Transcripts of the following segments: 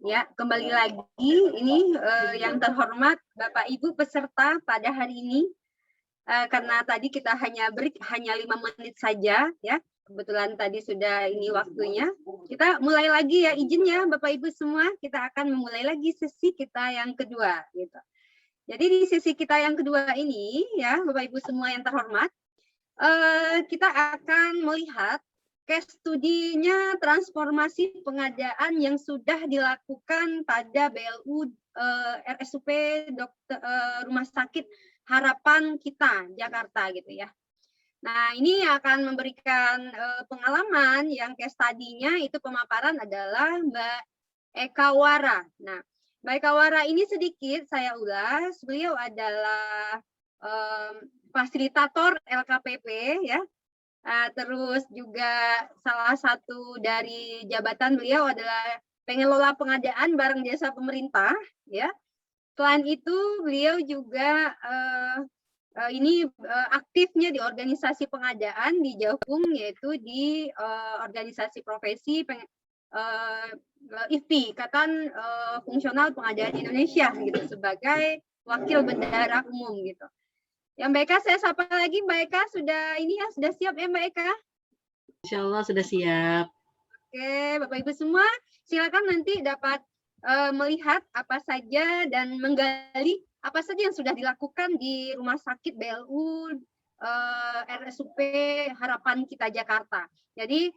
Ya, kembali lagi ini yang terhormat Bapak Ibu peserta pada hari ini. Karena tadi kita hanya break hanya 5 menit saja ya. Kebetulan tadi sudah ini waktunya. Kita mulai lagi ya, izin ya Bapak Ibu semua, kita akan memulai lagi sesi kita yang kedua gitu. Jadi di sesi kita yang kedua ini ya Bapak Ibu semua yang terhormat, kita akan melihat case study-nya transformasi pengadaan yang sudah dilakukan pada BLU RSUP Rumah Sakit Harapan Kita Jakarta gitu ya. Nah, ini akan memberikan pengalaman yang case study-nya itu pemaparan adalah Mbak Eka Wara. Nah, Mbak Eka Wara ini sedikit saya ulas, beliau adalah fasilitator LKPP ya. Terus juga salah satu dari jabatan beliau adalah pengelola pengadaan barang jasa pemerintah ya. Selain itu beliau juga aktifnya di organisasi pengadaan di Jauhung, yaitu di organisasi profesi IFPI, Ikatan Fungsional Pengadaan Indonesia gitu, sebagai wakil bendahara umum gitu. Ya Mbak Eka, saya sapa lagi. Mbak Eka sudah ini ya, sudah siap ya Mbak Eka? Insya Allah sudah siap. Oke, Bapak Ibu semua, silakan nanti dapat melihat apa saja dan menggali apa saja yang sudah dilakukan di Rumah Sakit BLU RSUP Harapan Kita Jakarta. Jadi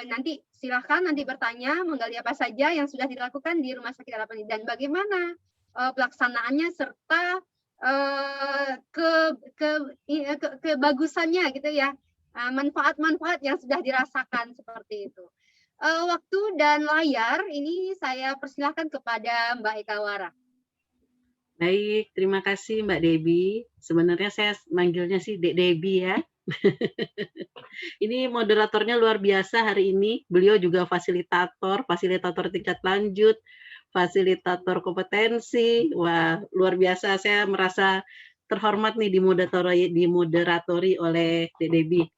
nanti silakan nanti bertanya, menggali apa saja yang sudah dilakukan di Rumah Sakit Harapan dan bagaimana pelaksanaannya serta kebagusannya gitu ya, manfaat-manfaat yang sudah dirasakan seperti itu. Waktu dan layar ini saya persilahkan kepada Mbak Eka Wara. Baik, terima kasih Mbak Debbie. Sebenarnya saya manggilnya sih Dek Debbie ya. Ini moderatornya luar biasa hari ini. Beliau juga fasilitator tingkat lanjut, fasilitator kompetensi. Wah, luar biasa. Saya merasa terhormat nih dimoderatori oleh Dek Debbie.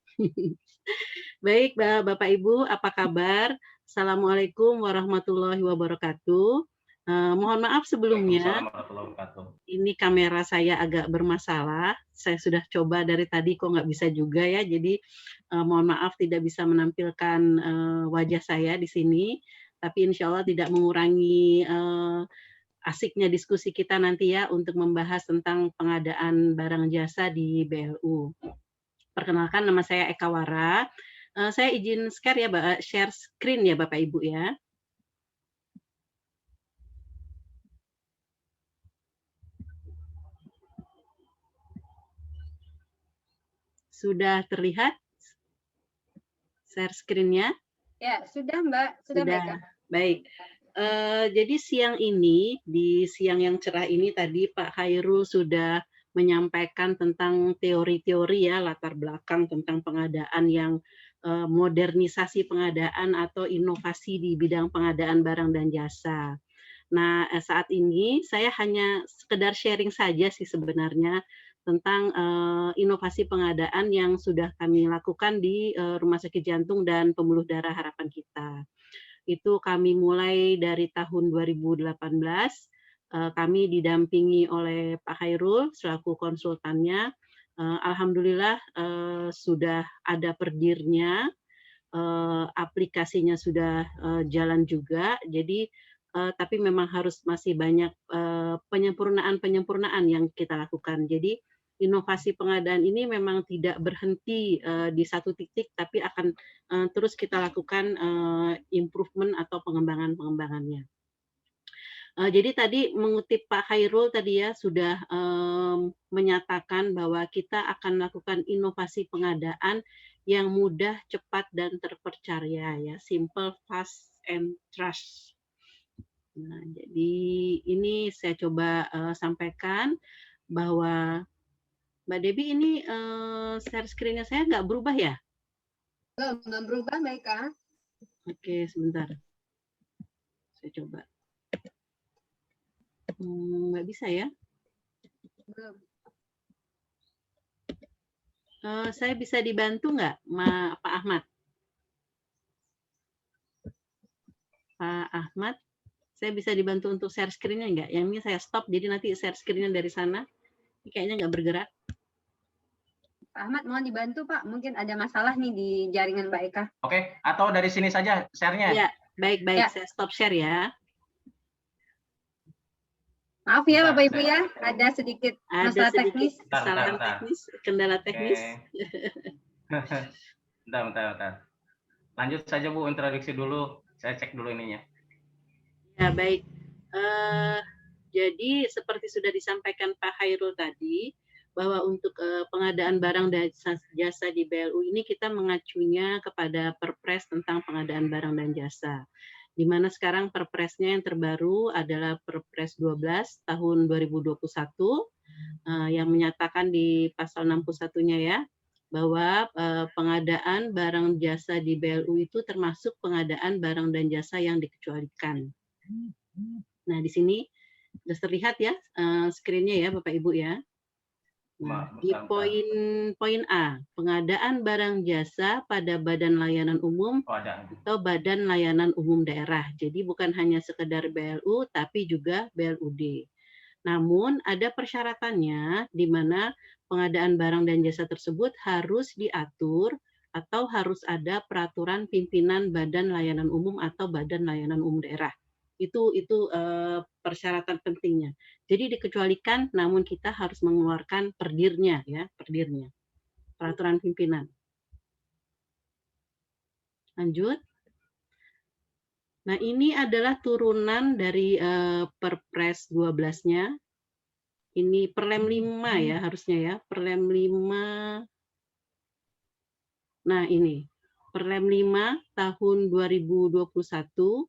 Baik, Bapak Ibu, apa kabar? Assalamualaikum warahmatullahi wabarakatuh. Mohon maaf sebelumnya, ini kamera saya agak bermasalah. Saya sudah coba dari tadi kok nggak bisa juga ya. Jadi mohon maaf tidak bisa menampilkan wajah saya di sini. Tapi insya Allah tidak mengurangi asiknya diskusi kita nanti ya untuk membahas tentang pengadaan barang jasa di BLU. Perkenalkan, nama saya Eka Wara. Saya izin share screen ya Bapak Ibu ya. Sudah terlihat share screen-nya? Ya, sudah Mbak. Sudah. Mbak. Baik. Jadi siang ini, di siang yang cerah ini tadi Pak Khairul sudah menyampaikan tentang teori-teori ya, latar belakang tentang pengadaan yang modernisasi pengadaan atau inovasi di bidang pengadaan barang dan jasa. Nah, saat ini saya hanya sekedar sharing saja sih sebenarnya tentang inovasi pengadaan yang sudah kami lakukan di Rumah Sakit Jantung dan Pembuluh Darah Harapan Kita. Itu kami mulai dari tahun 2018, kami didampingi oleh Pak Khairul selaku konsultannya. Alhamdulillah sudah ada perdirnya, aplikasinya sudah jalan juga. Jadi tapi memang harus masih banyak penyempurnaan yang kita lakukan. Jadi inovasi pengadaan ini memang tidak berhenti di satu titik, tapi akan terus kita lakukan improvement atau pengembangannya. Jadi tadi mengutip Pak Khairul tadi ya sudah menyatakan bahwa kita akan melakukan inovasi pengadaan yang mudah, cepat, dan terpercaya ya, simple, fast, and trust. Nah, jadi ini saya coba sampaikan bahwa Mbak Debbie ini share screen-nya saya nggak berubah ya? Belum berubah Mbak Eka. Oke, sebentar. Saya coba. Nggak bisa ya? Belum. Saya bisa dibantu nggak, Pak Ahmad? Pak Pak Ahmad, saya bisa dibantu untuk share screen-nya nggak? Yang ini saya stop, jadi nanti share screen-nya dari sana. Ini kayaknya nggak bergerak. Pak Ahmad mau dibantu Pak, mungkin ada masalah nih di jaringan Mbak Eka. Oke, atau dari sini saja share-nya. Ya, baik-baik. Ya. Saya stop share ya. Maaf ya Bentar, Bapak Ibu ya, ada sedikit Ada masalah sedikit teknis. kesalahan Bentar. teknis, kendala teknis. Bentar. Lanjut saja Bu, introduksi dulu. Saya cek dulu ininya. Ya, baik. Jadi seperti sudah disampaikan Pak Hairul tadi, bahwa untuk pengadaan barang dan jasa di BLU ini kita mengacunya kepada Perpres tentang pengadaan barang dan jasa. Di mana sekarang Perpresnya yang terbaru adalah Perpres 12 tahun 2021 yang menyatakan di pasal 61-nya ya, bahwa pengadaan barang jasa di BLU itu termasuk pengadaan barang dan jasa yang dikecualikan. Nah, di sini sudah terlihat ya screen-nya ya Bapak Ibu ya. Nah, di poin A, pengadaan barang jasa pada badan layanan umum atau badan layanan umum daerah. Jadi bukan hanya sekedar BLU tapi juga BLUD. Namun ada persyaratannya di mana pengadaan barang dan jasa tersebut harus diatur atau harus ada peraturan pimpinan badan layanan umum atau badan layanan umum daerah. Itu persyaratan pentingnya. Jadi dikecualikan, namun kita harus mengeluarkan perdirnya ya, perdirnya. Peraturan pimpinan. Lanjut. Nah, ini adalah turunan dari Perpres 12-nya. Ini Perlem 5 ya harusnya ya, Perlem 5. Nah, ini Perlem 5 tahun 2021.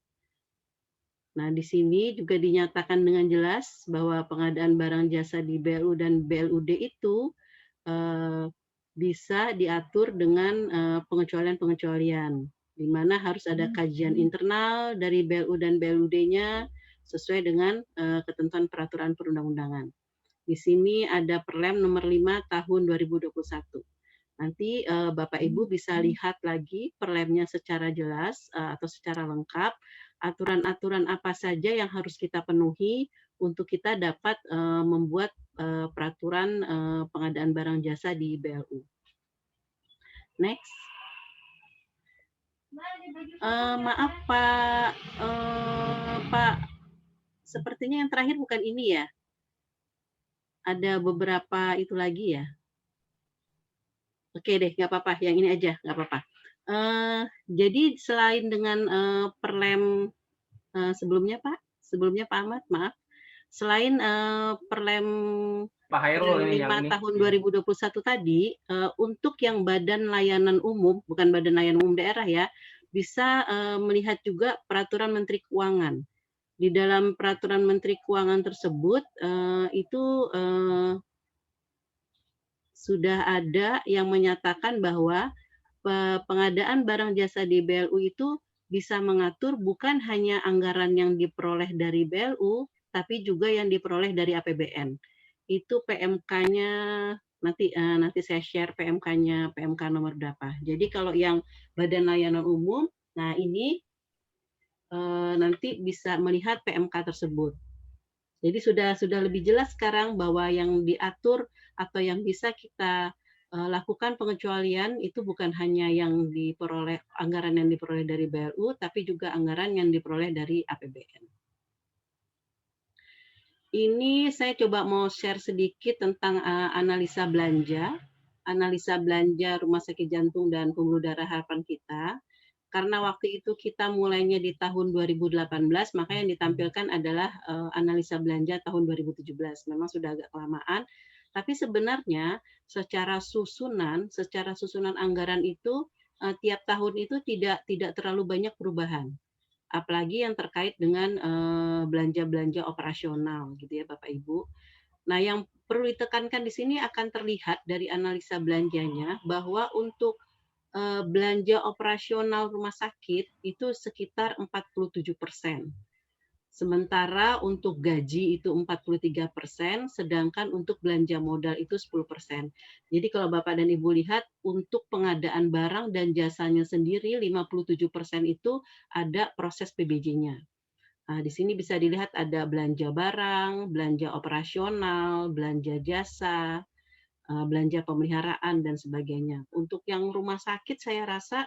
Nah, di sini juga dinyatakan dengan jelas bahwa pengadaan barang jasa di BLU dan BLUD itu bisa diatur dengan pengecualian-pengecualian, di mana harus ada kajian internal dari BLU dan BLUD-nya sesuai dengan ketentuan peraturan perundang-undangan. Di sini ada Perlem nomor 5 tahun 2021. Nanti Bapak Ibu bisa lihat lagi perlemnya secara jelas atau secara lengkap, aturan-aturan apa saja yang harus kita penuhi untuk kita dapat membuat peraturan pengadaan barang jasa di BLU. Next. Maaf Pak, sepertinya yang terakhir bukan ini ya. Ada beberapa itu lagi ya. Oke deh, nggak apa-apa. Yang ini aja, nggak apa-apa. Jadi selain dengan Perlem sebelumnya Pak Ahmad, maaf. Selain Perlem Pak Hairul 5 tahun 2021 tadi, untuk yang badan layanan umum, bukan badan layanan umum daerah ya, bisa melihat juga Peraturan Menteri Keuangan. Di dalam Peraturan Menteri Keuangan tersebut, itu sudah ada yang menyatakan bahwa pengadaan barang jasa di BLU itu bisa mengatur bukan hanya anggaran yang diperoleh dari BLU, tapi juga yang diperoleh dari APBN. Itu PMK-nya nanti saya share PMK-nya, PMK nomor berapa. Jadi kalau yang badan layanan umum, nah ini nanti bisa melihat PMK tersebut. Jadi sudah lebih jelas sekarang bahwa yang diatur atau yang bisa kita lakukan pengecualian itu bukan hanya yang diperoleh anggaran yang diperoleh dari BLU, tapi juga anggaran yang diperoleh dari APBN. Ini saya coba mau share sedikit tentang analisa belanja Rumah Sakit Jantung dan Pembuluh Darah Harapan kita. Karena waktu itu kita mulainya di tahun 2018, maka yang ditampilkan adalah analisa belanja tahun 2017. Memang sudah agak kelamaan, tapi sebenarnya secara susunan anggaran itu tiap tahun itu tidak terlalu banyak perubahan. Apalagi yang terkait dengan belanja-belanja operasional gitu ya Bapak Ibu. Nah, yang perlu ditekankan di sini akan terlihat dari analisa belanjanya bahwa untuk belanja operasional rumah sakit itu sekitar 47%. Sementara untuk gaji itu 43%, sedangkan untuk belanja modal itu 10%. Jadi kalau Bapak dan Ibu lihat, untuk pengadaan barang dan jasanya sendiri 57% itu ada proses PBJ-nya. Nah, di sini bisa dilihat ada belanja barang, belanja operasional, belanja jasa, belanja pemeliharaan, dan sebagainya. Untuk yang rumah sakit saya rasa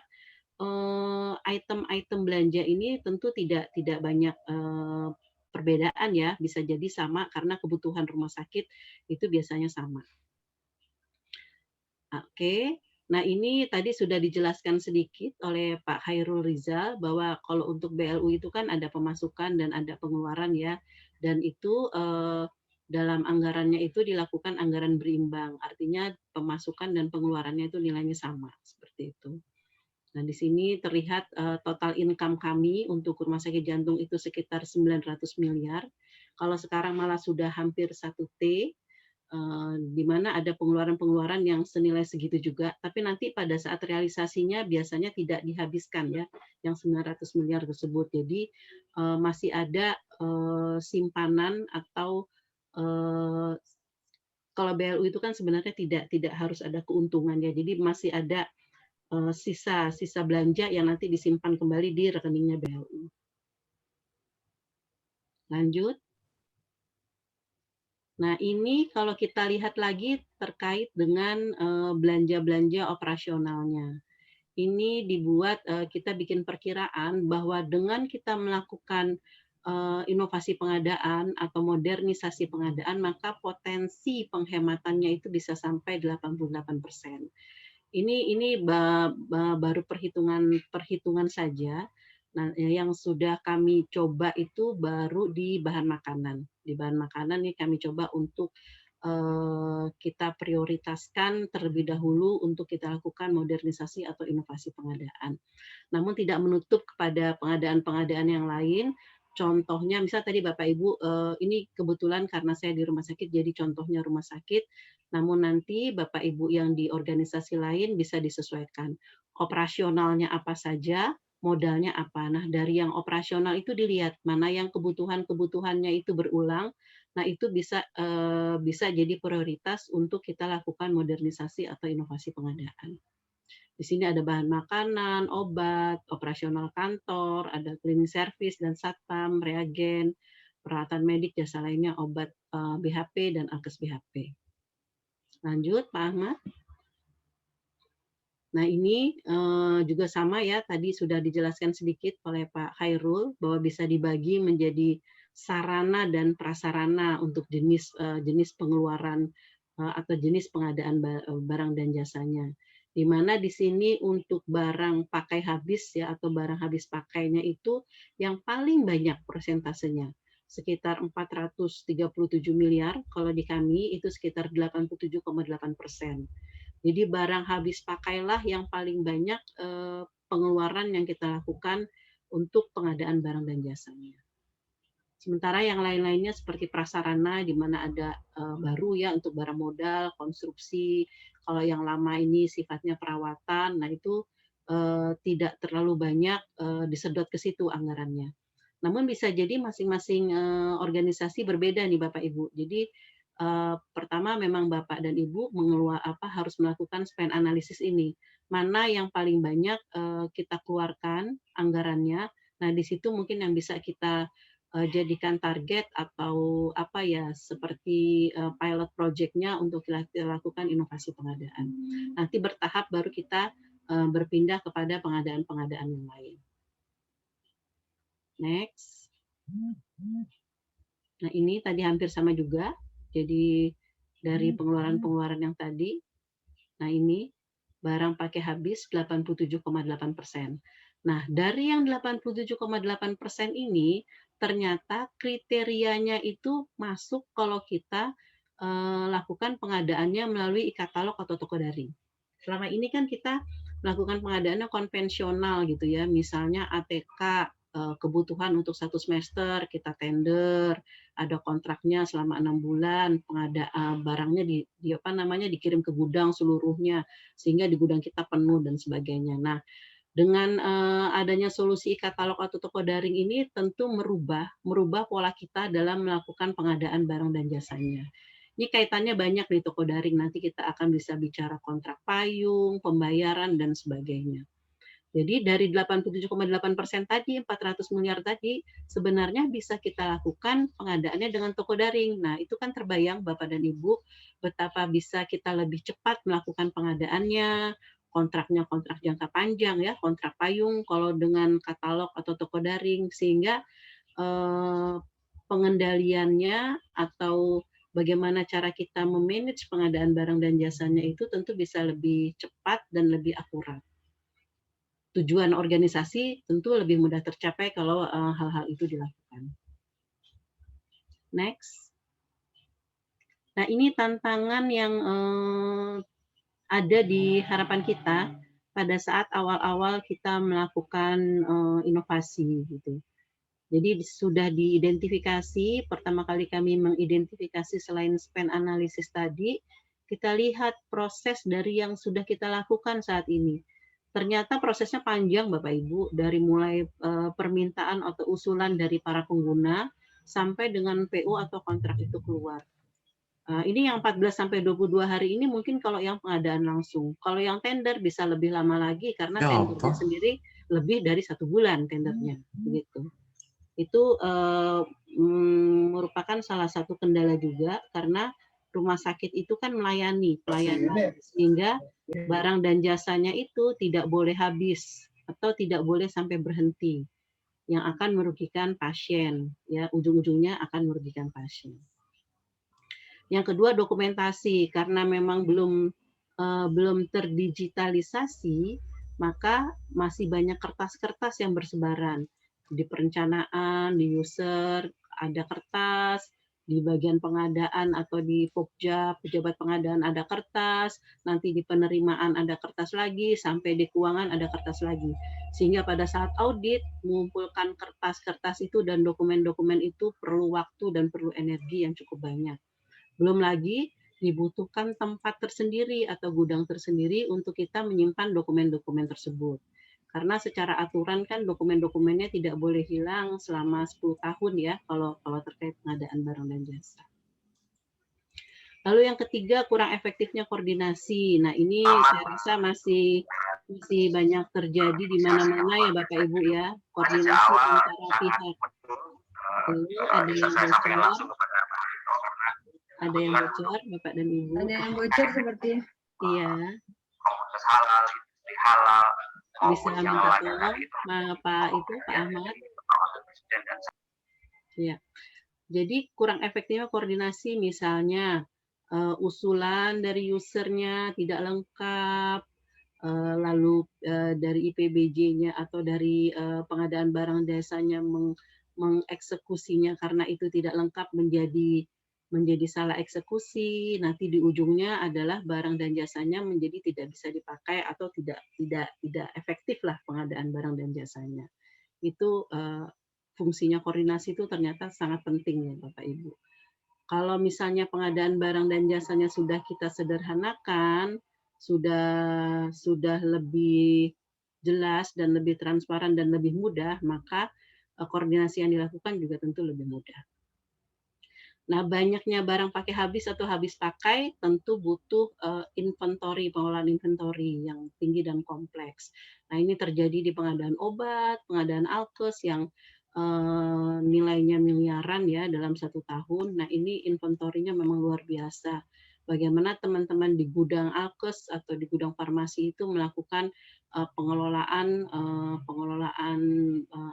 item-item belanja ini tentu tidak banyak perbedaan ya, bisa jadi sama karena kebutuhan rumah sakit itu biasanya sama. Oke, nah ini tadi sudah dijelaskan sedikit oleh Pak Khairul Rizal bahwa kalau untuk BLU itu kan ada pemasukan dan ada pengeluaran ya, dan itu dalam anggarannya itu dilakukan anggaran berimbang, artinya pemasukan dan pengeluarannya itu nilainya sama, seperti itu. Nah, di sini terlihat total income kami untuk rumah sakit jantung itu sekitar 900 miliar. Kalau sekarang malah sudah hampir 1T, di mana ada pengeluaran-pengeluaran yang senilai segitu juga. Tapi nanti pada saat realisasinya biasanya tidak dihabiskan ya, yang 900 miliar tersebut. Jadi masih ada simpanan atau kalau BLU itu kan sebenarnya tidak harus ada keuntungan ya. Jadi masih ada sisa belanja yang nanti disimpan kembali di rekeningnya BLU. Lanjut. Nah, ini kalau kita lihat lagi terkait dengan belanja-belanja operasionalnya. Ini dibuat, kita bikin perkiraan bahwa dengan kita melakukan inovasi pengadaan atau modernisasi pengadaan, maka potensi penghematannya itu bisa sampai 88%. Ini baru perhitungan saja. Nah, yang sudah kami coba itu baru di bahan makanan. Di bahan makanan nih kami coba untuk kita prioritaskan terlebih dahulu untuk kita lakukan modernisasi atau inovasi pengadaan. Namun tidak menutup kepada pengadaan-pengadaan yang lain. Contohnya, misal tadi Bapak Ibu, ini kebetulan karena saya di rumah sakit, jadi contohnya rumah sakit. Namun nanti Bapak Ibu yang di organisasi lain bisa disesuaikan. Operasionalnya apa saja, modalnya apa. Nah, dari yang operasional itu dilihat mana yang kebutuhannya itu berulang. Nah, itu bisa jadi prioritas untuk kita lakukan modernisasi atau inovasi pengadaan. Di sini ada bahan makanan, obat, operasional kantor, ada cleaning service dan satpam, reagen, peralatan medik, jasa lainnya, obat BHP dan alkes BHP. Lanjut, Pak Ahmad. Nah, ini juga sama ya, tadi sudah dijelaskan sedikit oleh Pak Khairul bahwa bisa dibagi menjadi sarana dan prasarana untuk jenis pengeluaran atau jenis pengadaan barang dan jasanya. Di mana di sini untuk barang pakai habis ya atau barang habis pakainya itu yang paling banyak persentasenya, sekitar 437 miliar, kalau di kami itu sekitar 87,8%. Jadi barang habis pakailah yang paling banyak pengeluaran yang kita lakukan untuk pengadaan barang dan jasanya. Sementara yang lain-lainnya seperti prasarana di mana ada baru ya untuk barang modal, konstruksi. Kalau yang lama ini sifatnya perawatan, nah itu tidak terlalu banyak disedot ke situ anggarannya. Namun bisa jadi masing-masing organisasi berbeda nih Bapak Ibu. Jadi pertama memang Bapak dan Ibu harus melakukan spend analysis ini. Mana yang paling banyak kita keluarkan anggarannya. Nah, di situ mungkin yang bisa kita jadikan target atau apa ya seperti pilot project-nya untuk kita lakukan inovasi pengadaan. Nanti bertahap baru kita berpindah kepada pengadaan-pengadaan yang lain. Next. Nah, ini tadi hampir sama juga. Jadi dari pengeluaran-pengeluaran yang tadi. Nah, ini barang pakai habis 87,8%. Nah, dari yang 87,8% ini ternyata kriterianya itu masuk kalau kita lakukan pengadaannya melalui e-katalog atau toko daring. Selama ini kan kita melakukan pengadaannya konvensional gitu ya, misalnya ATK kebutuhan untuk 1 semester kita tender, ada kontraknya selama 6 bulan, barangnya dikirim ke gudang seluruhnya sehingga di gudang kita penuh dan sebagainya. Nah, Dengan adanya solusi e-katalog atau toko daring ini tentu merubah pola kita dalam melakukan pengadaan barang dan jasanya. Ini kaitannya banyak di toko daring, nanti kita akan bisa bicara kontrak payung, pembayaran, dan sebagainya. Jadi dari 87,8% tadi, 400 miliar tadi, sebenarnya bisa kita lakukan pengadaannya dengan toko daring. Nah, itu kan terbayang Bapak dan Ibu, betapa bisa kita lebih cepat melakukan pengadaannya, kontraknya kontrak jangka panjang ya, kontrak payung kalau dengan katalog atau toko daring, sehingga pengendaliannya atau bagaimana cara kita memanage pengadaan barang dan jasanya itu tentu bisa lebih cepat dan lebih akurat. Tujuan organisasi tentu lebih mudah tercapai kalau hal-hal itu dilakukan. Next. Nah, ini tantangan yang ada di harapan kita pada saat awal-awal kita melakukan inovasi gitu. Jadi sudah diidentifikasi, pertama kali kami mengidentifikasi selain spend analysis tadi, kita lihat proses dari yang sudah kita lakukan saat ini. Ternyata prosesnya panjang Bapak Ibu, dari mulai permintaan atau usulan dari para pengguna sampai dengan PO atau kontrak itu keluar. Ini yang 14-22 hari ini mungkin kalau yang pengadaan langsung. Kalau yang tender bisa lebih lama lagi karena tendernya sendiri lebih dari 1 bulan tendernya, begitu. Itu merupakan salah satu kendala juga karena rumah sakit itu kan melayani sehingga barang dan jasanya itu tidak boleh habis atau tidak boleh sampai berhenti yang akan merugikan pasien ya, ujung-ujungnya akan merugikan pasien. Yang kedua dokumentasi, karena memang belum terdigitalisasi, maka masih banyak kertas-kertas yang bersebaran di perencanaan, di user ada kertas, di bagian pengadaan atau di Pokja pejabat pengadaan ada kertas, nanti di penerimaan ada kertas lagi, sampai di keuangan ada kertas lagi. Sehingga pada saat audit mengumpulkan kertas-kertas itu dan dokumen-dokumen itu perlu waktu dan perlu energi yang cukup banyak. Belum lagi dibutuhkan tempat tersendiri atau gudang tersendiri untuk kita menyimpan dokumen-dokumen tersebut. Karena secara aturan kan dokumen-dokumennya tidak boleh hilang selama 10 tahun ya kalau terkait pengadaan barang dan jasa. Lalu yang ketiga, kurang efektifnya koordinasi. Nah, ini saya rasa masih banyak terjadi di mana-mana ya Bapak Ibu ya, koordinasi antara pihak. Lalu ada yang bocor. Ada yang bocor, Bapak dan Ibu? Ada yang bocor sepertinya. Iya. Bisa minta tolong, Pak Ahmad. Ya. Jadi kurang efektifnya koordinasi, misalnya usulan dari usernya tidak lengkap, lalu dari IPBJ-nya atau dari pengadaan barang jasanya mengeksekusinya karena itu tidak lengkap menjadi salah eksekusi, nanti di ujungnya adalah barang dan jasanya menjadi tidak bisa dipakai atau tidak efektif lah pengadaan barang dan jasanya. Itu fungsinya koordinasi itu ternyata sangat penting ya Bapak Ibu. Kalau misalnya pengadaan barang dan jasanya sudah kita sederhanakan, sudah lebih jelas dan lebih transparan dan lebih mudah, maka koordinasi yang dilakukan juga tentu lebih mudah. Nah, banyaknya barang pakai habis atau habis pakai tentu butuh pengelolaan inventory yang tinggi dan kompleks. Nah, ini terjadi di pengadaan obat, pengadaan alkes yang nilainya miliaran ya dalam 1 tahun. Nah, ini inventorinya memang luar biasa. Bagaimana teman-teman di gudang alkes atau di gudang farmasi itu melakukan pengelolaan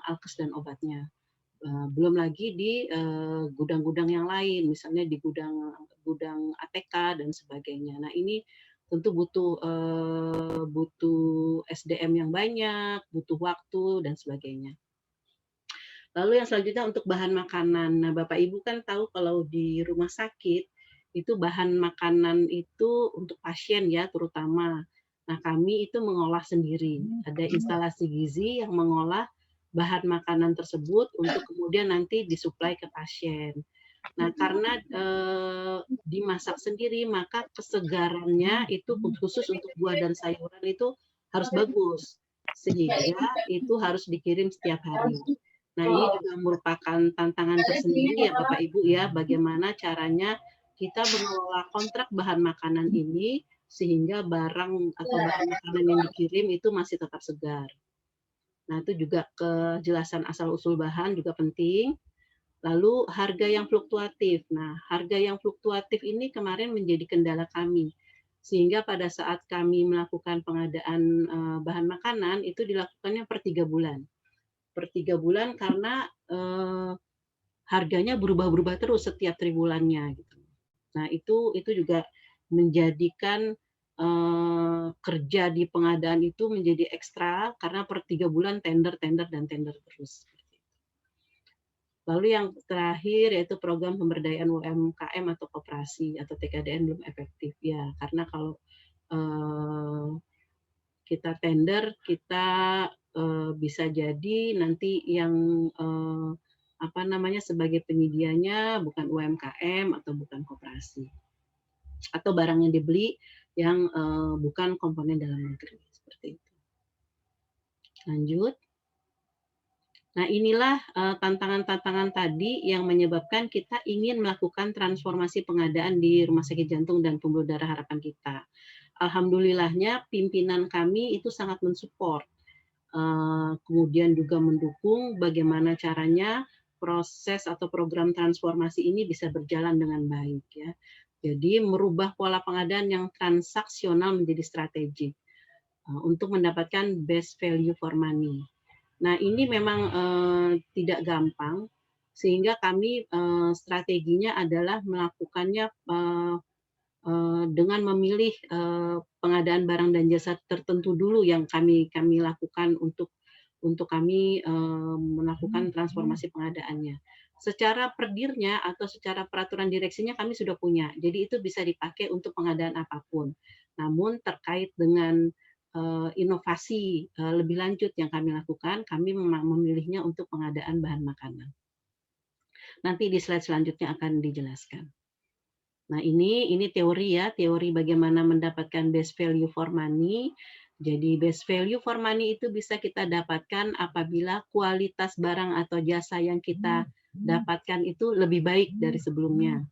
alkes dan obatnya. Belum lagi di gudang-gudang yang lain, misalnya di gudang ATK dan sebagainya. Nah, ini tentu butuh SDM yang banyak, butuh waktu dan sebagainya. Lalu yang selanjutnya untuk bahan makanan. Nah, Bapak Ibu kan tahu kalau di rumah sakit itu bahan makanan itu untuk pasien ya terutama. Nah, kami itu mengolah sendiri. Ada instalasi gizi yang mengolah bahan makanan tersebut untuk kemudian nanti disuplai ke pasien. Nah, karena dimasak sendiri, maka kesegarannya itu khusus untuk buah dan sayuran itu harus bagus. sehingga itu harus dikirim setiap hari. Nah, ini juga merupakan tantangan tersendiri ya Bapak Ibu ya, bagaimana caranya kita mengelola kontrak bahan makanan ini sehingga barang atau bahan makanan yang dikirim itu masih tetap segar. Nah, itu juga kejelasan asal-usul bahan juga penting. Lalu harga yang fluktuatif. Nah, harga yang fluktuatif ini kemarin menjadi kendala kami. Sehingga pada saat kami melakukan pengadaan bahan makanan itu dilakukannya per 3 bulan. Per 3 bulan karena harganya berubah-berubah terus setiap triwulannya gitu. Nah, itu juga menjadikan kerja di pengadaan itu menjadi ekstra karena per 3 bulan tender terus. Lalu yang terakhir yaitu program pemberdayaan UMKM atau koperasi atau TKDN belum efektif ya, karena kalau kita tender kita bisa jadi nanti yang sebagai penyedianya bukan UMKM atau bukan koperasi atau barang yang dibeli yang bukan komponen dalam negeri seperti itu. Lanjut. Nah, inilah tantangan-tantangan tadi yang menyebabkan kita ingin melakukan transformasi pengadaan di Rumah Sakit Jantung dan Pembuluh Darah Harapan kita. Alhamdulillahnya pimpinan kami itu sangat mensupport, kemudian juga mendukung bagaimana caranya proses atau program transformasi ini bisa berjalan dengan baik ya. Jadi merubah pola pengadaan yang transaksional menjadi strategik untuk mendapatkan best value for money. Nah, ini memang tidak gampang, sehingga kami strateginya adalah melakukannya dengan memilih pengadaan barang dan jasa tertentu dulu yang kami lakukan untuk kami melakukan transformasi pengadaannya. Secara perdirnya atau secara peraturan direksinya kami sudah punya, jadi itu bisa dipakai untuk pengadaan apapun. Namun terkait dengan inovasi lebih lanjut yang kami lakukan, kami memilihnya untuk pengadaan bahan makanan. Nanti di slide selanjutnya akan dijelaskan. Nah, ini teori ya, teori bagaimana mendapatkan best value for money. Jadi best value for money itu bisa kita dapatkan apabila kualitas barang atau jasa yang kita dapatkan itu lebih baik dari sebelumnya.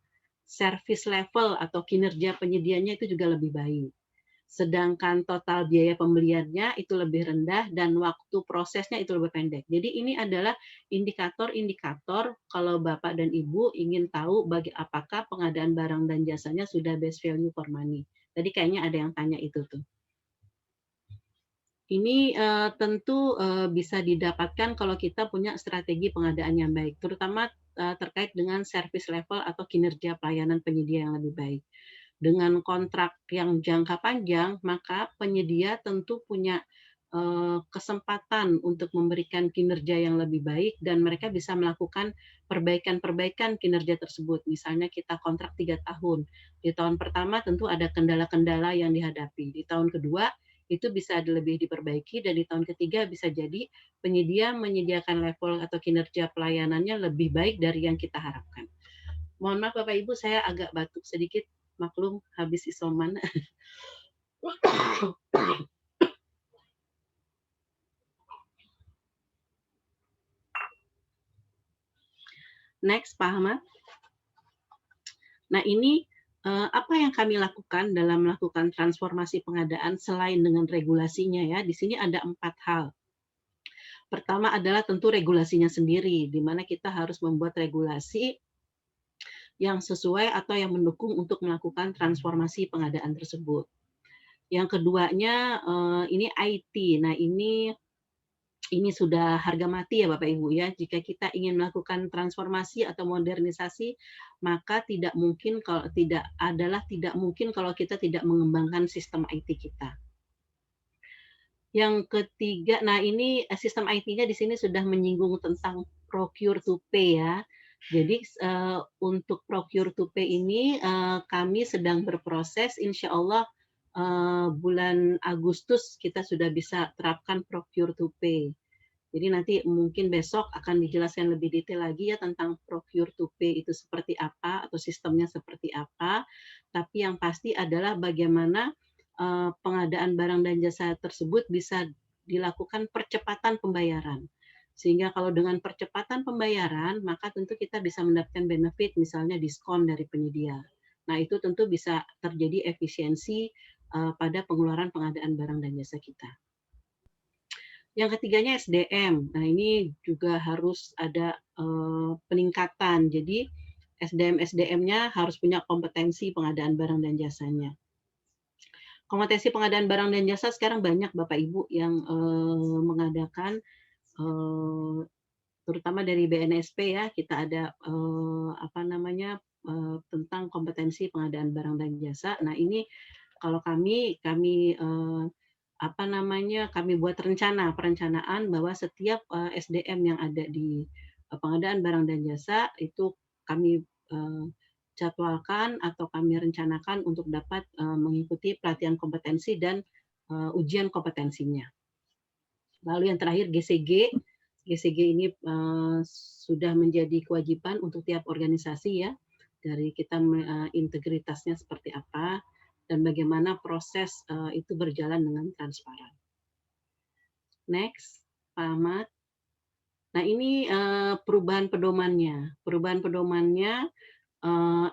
Service level atau kinerja penyedianya itu juga lebih baik. Sedangkan total biaya pembeliannya itu lebih rendah dan waktu prosesnya itu lebih pendek. Jadi ini adalah indikator-indikator kalau Bapak dan Ibu ingin tahu apakah pengadaan barang dan jasanya sudah best value for money. Tadi kayaknya ada yang tanya itu tuh. Ini tentu bisa didapatkan kalau kita punya strategi pengadaan yang baik, terutama terkait dengan service level atau kinerja pelayanan penyedia yang lebih baik. Dengan kontrak yang jangka panjang, maka penyedia tentu punya kesempatan untuk memberikan kinerja yang lebih baik dan mereka bisa melakukan perbaikan-perbaikan kinerja tersebut. Misalnya kita kontrak 3 tahun. Di tahun pertama tentu ada kendala-kendala yang dihadapi. Di tahun kedua itu bisa lebih diperbaiki dan di tahun ketiga bisa jadi penyedia menyediakan level atau kinerja pelayanannya lebih baik dari yang kita harapkan. Mohon maaf Bapak Ibu, saya agak batuk sedikit. Maklum habis isoman. Next, Pak Ahmad. Nah, ini apa yang kami lakukan dalam melakukan transformasi pengadaan selain dengan regulasinya ya. Di sini ada 4 hal. Pertama adalah tentu regulasinya sendiri, di mana kita harus membuat regulasi yang sesuai atau yang mendukung untuk melakukan transformasi pengadaan tersebut. Yang keduanya ini IT. Nah, ini sudah harga mati ya Bapak Ibu ya. Jika kita ingin melakukan transformasi atau modernisasi, maka tidak mungkin kalau kita tidak mengembangkan sistem IT kita. Yang ketiga, nah ini sistem IT-nya di sini sudah menyinggung tentang procure to pay ya. Jadi untuk procure to pay ini kami sedang berproses, insya Allah bulan Agustus kita sudah bisa terapkan procure to pay. Jadi nanti mungkin besok akan dijelaskan lebih detail lagi ya tentang procure to pay itu seperti apa atau sistemnya seperti apa. Tapi yang pasti adalah bagaimana pengadaan barang dan jasa tersebut bisa dilakukan percepatan pembayaran. Sehingga kalau dengan percepatan pembayaran, maka tentu kita bisa mendapatkan benefit, misalnya diskon dari penyedia. Nah, itu tentu bisa terjadi efisiensi pada pengeluaran pengadaan barang dan jasa kita. Yang ketiganya SDM. Nah, ini juga harus ada peningkatan. Jadi, SDM-SDM-nya harus punya kompetensi pengadaan barang dan jasanya. Kompetensi pengadaan barang dan jasa sekarang banyak Bapak Ibu yang mengadakan, terutama dari BNSP ya, kita ada tentang kompetensi pengadaan barang dan jasa. Nah, ini kalau kami kami buat perencanaan bahwa setiap SDM yang ada di pengadaan barang dan jasa itu kami jadwalkan atau kami rencanakan untuk dapat mengikuti pelatihan kompetensi dan ujian kompetensinya. Lalu yang terakhir GCG. GCG ini sudah menjadi kewajiban untuk tiap organisasi ya, dari kita integritasnya seperti apa dan bagaimana proses itu berjalan dengan transparan. Next, Pak Ahmad. Nah, ini perubahan pedomannya. Perubahan pedomannya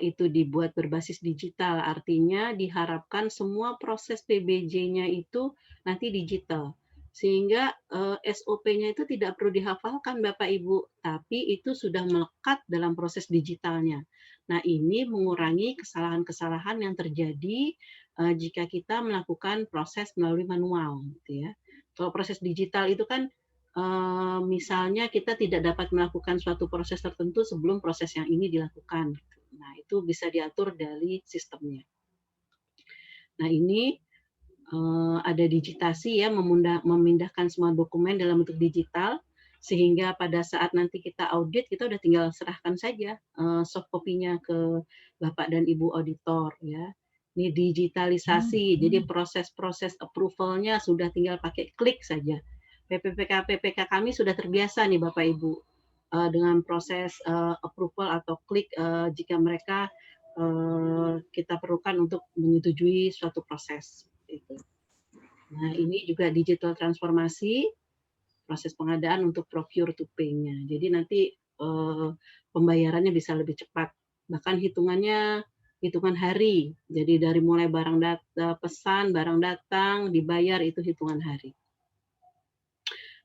itu dibuat berbasis digital, artinya diharapkan semua proses PBJ-nya itu nanti digital. Sehingga SOP-nya itu tidak perlu dihafalkan Bapak Ibu, tapi itu sudah melekat dalam proses digitalnya. Nah, ini mengurangi kesalahan-kesalahan yang terjadi jika kita melakukan proses melalui manual, gitu ya. Kalau proses digital itu kan misalnya kita tidak dapat melakukan suatu proses tertentu sebelum proses yang ini dilakukan. Nah, itu bisa diatur dari sistemnya. Nah, ini ada digitasi ya, memindahkan semua dokumen dalam bentuk digital, sehingga pada saat nanti kita audit, kita udah tinggal serahkan saja soft copy-nya ke Bapak dan Ibu auditor ya. Ini digitalisasi, jadi proses-proses approval-nya sudah tinggal pakai klik saja. PPK kami sudah terbiasa nih Bapak Ibu dengan proses approval atau klik jika mereka kita perlukan untuk menyetujui suatu proses. Nah, ini juga digital transformasi, proses pengadaan untuk procure to pay-nya. Jadi nanti pembayarannya bisa lebih cepat. Bahkan hitungan hari. Jadi dari mulai pesan, barang datang, dibayar itu hitungan hari.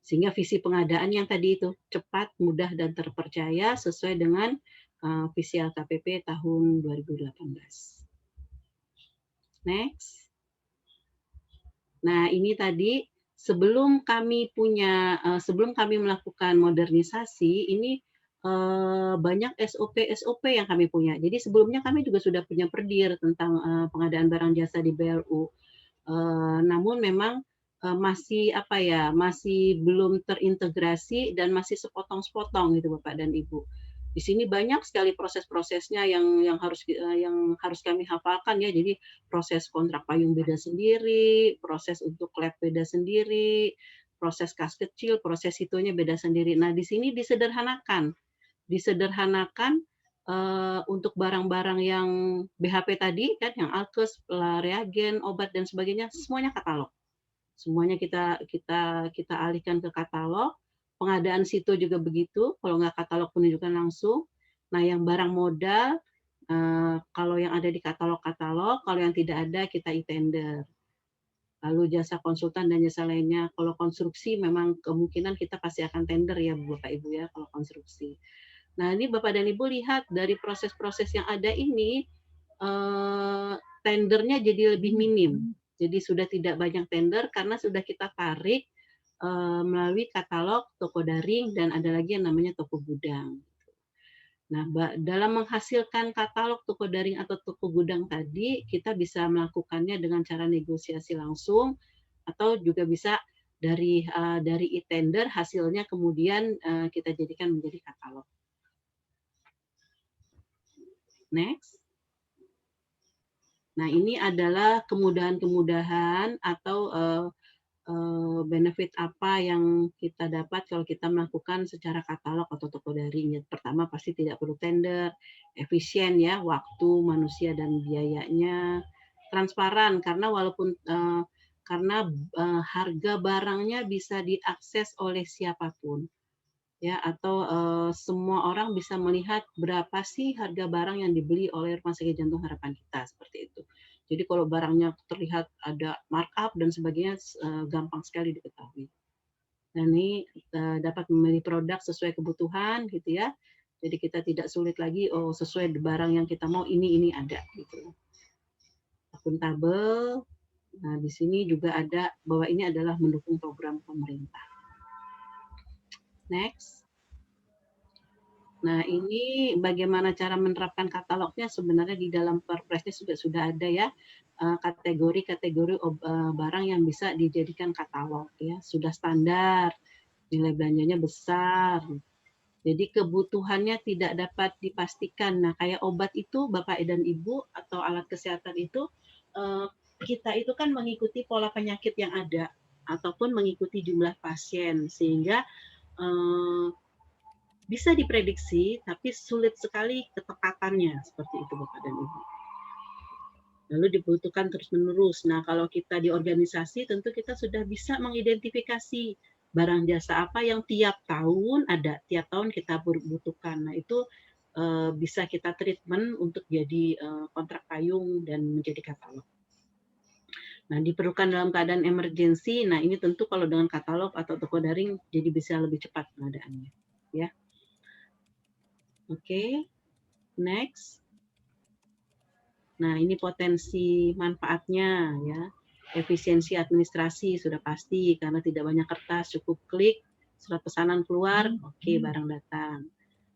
Sehingga visi pengadaan yang tadi itu cepat, mudah, dan terpercaya sesuai dengan visi LKPP tahun 2018. Next. Nah, ini tadi sebelum kami melakukan modernisasi, ini banyak SOP yang kami punya. Jadi sebelumnya kami juga sudah punya perdir tentang pengadaan barang jasa di BLU. Namun memang masih belum terintegrasi dan masih sepotong-sepotong gitu Bapak dan Ibu. Di sini banyak sekali proses-prosesnya yang harus kami hafalkan ya. Jadi proses kontrak payung beda sendiri, proses untuk lab beda sendiri, proses kas kecil, proses itunya beda sendiri. Nah, di sini disederhanakan untuk barang-barang yang BHP tadi kan, yang alkes, reagen, obat dan sebagainya, semuanya katalog. Semuanya kita alihkan ke katalog. Pengadaan situ juga begitu, kalau nggak katalog penunjukan langsung. Nah, yang barang modal, kalau yang ada di katalog-katalog, kalau yang tidak ada kita e-tender. Lalu jasa konsultan dan jasa lainnya, kalau konstruksi memang kemungkinan kita pasti akan tender ya Bapak Ibu ya, kalau konstruksi. Nah, ini Bapak dan Ibu lihat dari proses-proses yang ada ini, tendernya jadi lebih minim. Jadi sudah tidak banyak tender karena sudah kita tarik melalui katalog, toko daring, dan ada lagi yang namanya toko gudang. Nah, dalam menghasilkan katalog toko daring atau toko gudang tadi, kita bisa melakukannya dengan cara negosiasi langsung, atau juga bisa dari e-tender, hasilnya kemudian kita jadikan menjadi katalog. Next. Nah, ini adalah kemudahan-kemudahan atau benefit apa yang kita dapat kalau kita melakukan secara katalog atau toko daring. Pertama pasti tidak perlu tender, efisien ya, waktu, manusia dan biayanya, transparan karena walaupun karena harga barangnya bisa diakses oleh siapapun. Ya, atau semua orang bisa melihat berapa sih harga barang yang dibeli oleh Rumah Sakit Jantung Harapan kita, seperti itu. Jadi kalau barangnya terlihat ada markup dan sebagainya, gampang sekali diketahui. Dan ini dapat memilih produk sesuai kebutuhan gitu ya. Jadi kita tidak sulit lagi, oh sesuai barang yang kita mau ini ada gitu. Akuntabel. Nah, di sini juga ada bahwa ini adalah mendukung program pemerintah. Next. Nah, ini bagaimana cara menerapkan katalognya, sebenarnya di dalam Perpresnya sudah ada ya, kategori-kategori barang yang bisa dijadikan katalog ya, sudah standar, nilai belanjanya besar. Jadi kebutuhannya tidak dapat dipastikan. Nah, kayak obat itu Bapak dan Ibu atau alat kesehatan itu kita itu kan mengikuti pola penyakit yang ada ataupun mengikuti jumlah pasien, sehingga bisa diprediksi, tapi sulit sekali ketepatannya, seperti itu Bapak dan Ibu. Lalu dibutuhkan terus-menerus. Nah, kalau kita di organisasi, tentu kita sudah bisa mengidentifikasi barang jasa apa yang tiap tahun ada, tiap tahun kita butuhkan. Nah, itu bisa kita treatment untuk jadi kontrak payung dan menjadi katalog. Nah, diperlukan dalam keadaan emergensi. Nah, ini tentu kalau dengan katalog atau toko daring jadi bisa lebih cepat pengadaannya, ya. Oke, next. Nah, ini potensi manfaatnya ya. Efisiensi administrasi sudah pasti karena tidak banyak kertas, cukup klik, surat pesanan keluar, oke, barang datang.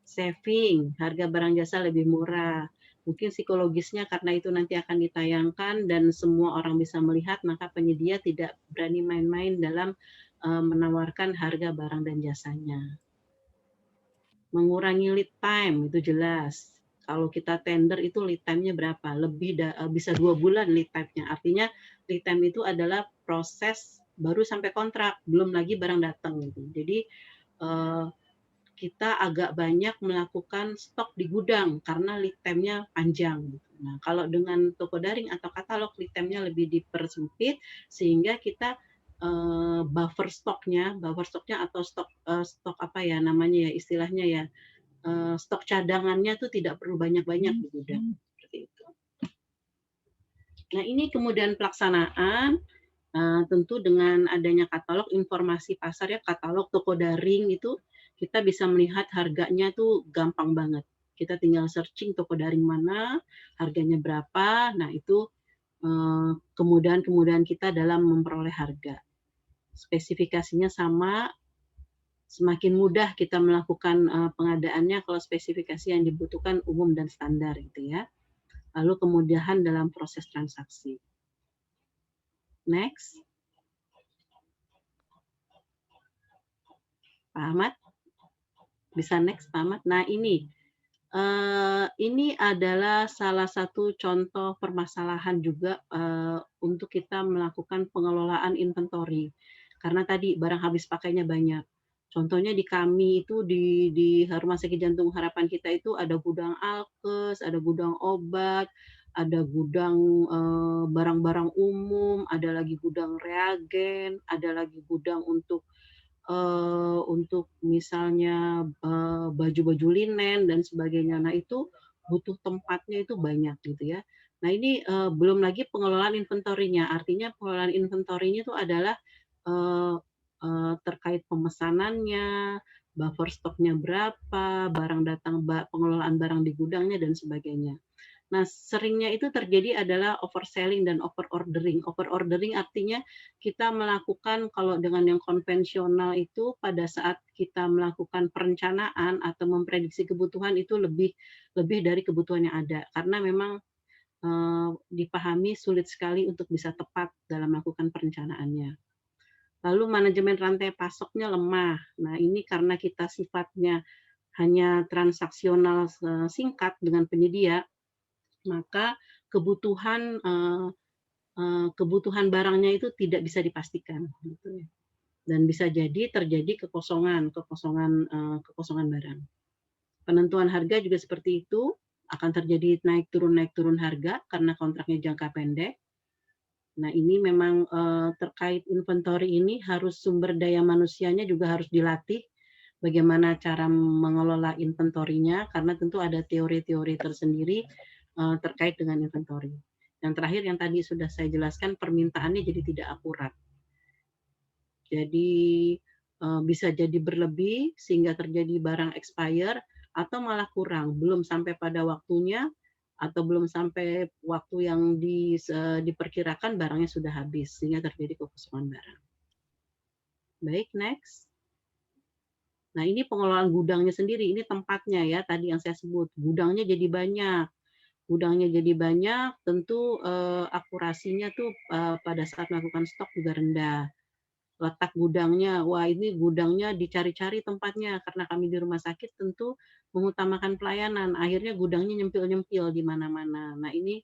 Saving, harga barang jasa lebih murah. Mungkin psikologisnya karena itu nanti akan ditayangkan dan semua orang bisa melihat, maka penyedia tidak berani main-main dalam menawarkan harga barang dan jasanya. Mengurangi lead time, itu jelas. Kalau kita tender itu lead time-nya berapa? Bisa 2 bulan lead time-nya. Artinya lead time itu adalah proses baru sampai kontrak, belum lagi barang datang gitu. Jadi kita agak banyak melakukan stok di gudang karena lead time-nya panjang. Nah, kalau dengan toko daring atau katalog lead time-nya lebih dipersempit sehingga kita buffer stoknya atau stok apa ya namanya ya istilahnya ya, stok cadangannya tuh tidak perlu banyak-banyak di gudang, seperti itu. Nah, ini kemudian pelaksanaan tentu dengan adanya katalog informasi pasar ya, katalog toko daring itu kita bisa melihat harganya tuh gampang banget. Kita tinggal searching toko daring mana, harganya berapa. Nah, itu kemudahan kita dalam memperoleh harga. Spesifikasinya sama, semakin mudah kita melakukan pengadaannya kalau spesifikasi yang dibutuhkan umum dan standar gitu ya. Lalu kemudahan dalam proses transaksi. Next. Pak Ahmad, bisa next Pak Ahmad. Nah, ini adalah salah satu contoh permasalahan juga untuk kita melakukan pengelolaan inventory. Karena tadi barang habis pakainya banyak. Contohnya di kami itu di Rumah Sakit Jantung Harapan kita itu ada gudang alkes, ada gudang obat, ada gudang barang-barang umum, ada lagi gudang reagen, ada lagi gudang untuk misalnya baju-baju linen dan sebagainya. Nah, itu butuh tempatnya itu banyak gitu ya. Nah, ini belum lagi pengelolaan inventory-nya. Artinya pengelolaan inventory-nya itu adalah terkait pemesanannya, buffer stoknya berapa, barang datang, pengelolaan barang di gudangnya dan sebagainya. Nah, seringnya itu terjadi adalah overselling dan overordering. Overordering artinya kita melakukan, kalau dengan yang konvensional itu pada saat kita melakukan perencanaan atau memprediksi kebutuhan itu lebih dari kebutuhan yang ada. Karena memang dipahami sulit sekali untuk bisa tepat dalam melakukan perencanaannya. Lalu manajemen rantai pasoknya lemah. Nah, ini karena kita sifatnya hanya transaksional singkat dengan penyedia, maka kebutuhan barangnya itu tidak bisa dipastikan gitu ya. Dan bisa jadi terjadi kekosongan barang. Penentuan harga juga seperti itu, akan terjadi naik turun harga karena kontraknya jangka pendek. Nah, ini memang terkait inventory ini harus sumber daya manusianya juga harus dilatih bagaimana cara mengelola inventorinya, karena tentu ada teori-teori tersendiri terkait dengan inventory. Yang terakhir yang tadi sudah saya jelaskan, permintaannya jadi tidak akurat. Jadi bisa jadi berlebih sehingga terjadi barang expire atau malah kurang, belum sampai pada waktunya atau belum sampai waktu yang diperkirakan barangnya sudah habis sehingga terjadi kekosongan barang. Baik, next. Nah, ini pengelolaan gudangnya sendiri, ini tempatnya ya, tadi yang saya sebut. Gudangnya jadi banyak. Gudangnya jadi banyak, tentu akurasinya tuh pada saat melakukan stok juga rendah. Letak gudangnya, wah ini gudangnya dicari-cari tempatnya, karena kami di rumah sakit tentu mengutamakan pelayanan. Akhirnya gudangnya nyempil-nyempil di mana-mana. Nah, ini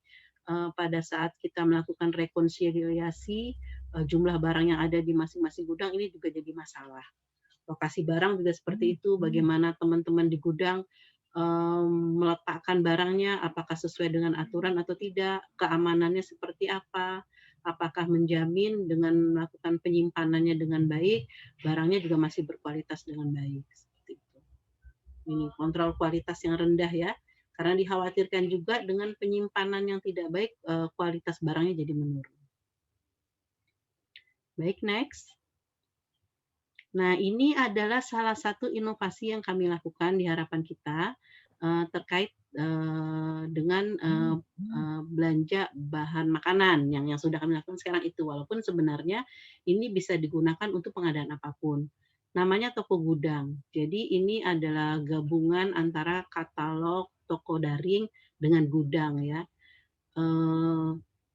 pada saat kita melakukan rekonsiliasi jumlah barang yang ada di masing-masing gudang, ini juga jadi masalah. Lokasi barang juga seperti itu, bagaimana teman-teman di gudang meletakkan barangnya, apakah sesuai dengan aturan atau tidak, keamanannya seperti apa, apakah menjamin dengan melakukan penyimpanannya dengan baik, barangnya juga masih berkualitas dengan baik. Seperti itu. Ini kontrol kualitas yang rendah ya, karena dikhawatirkan juga dengan penyimpanan yang tidak baik, kualitas barangnya jadi menurun. Baik, next. Nah, ini adalah salah satu inovasi yang kami lakukan di harapan kita terkait dengan belanja bahan makanan yang sudah kami lakukan sekarang itu. Walaupun sebenarnya ini bisa digunakan untuk pengadaan apapun. Namanya toko gudang. Jadi ini adalah gabungan antara katalog, toko daring dengan gudang ya.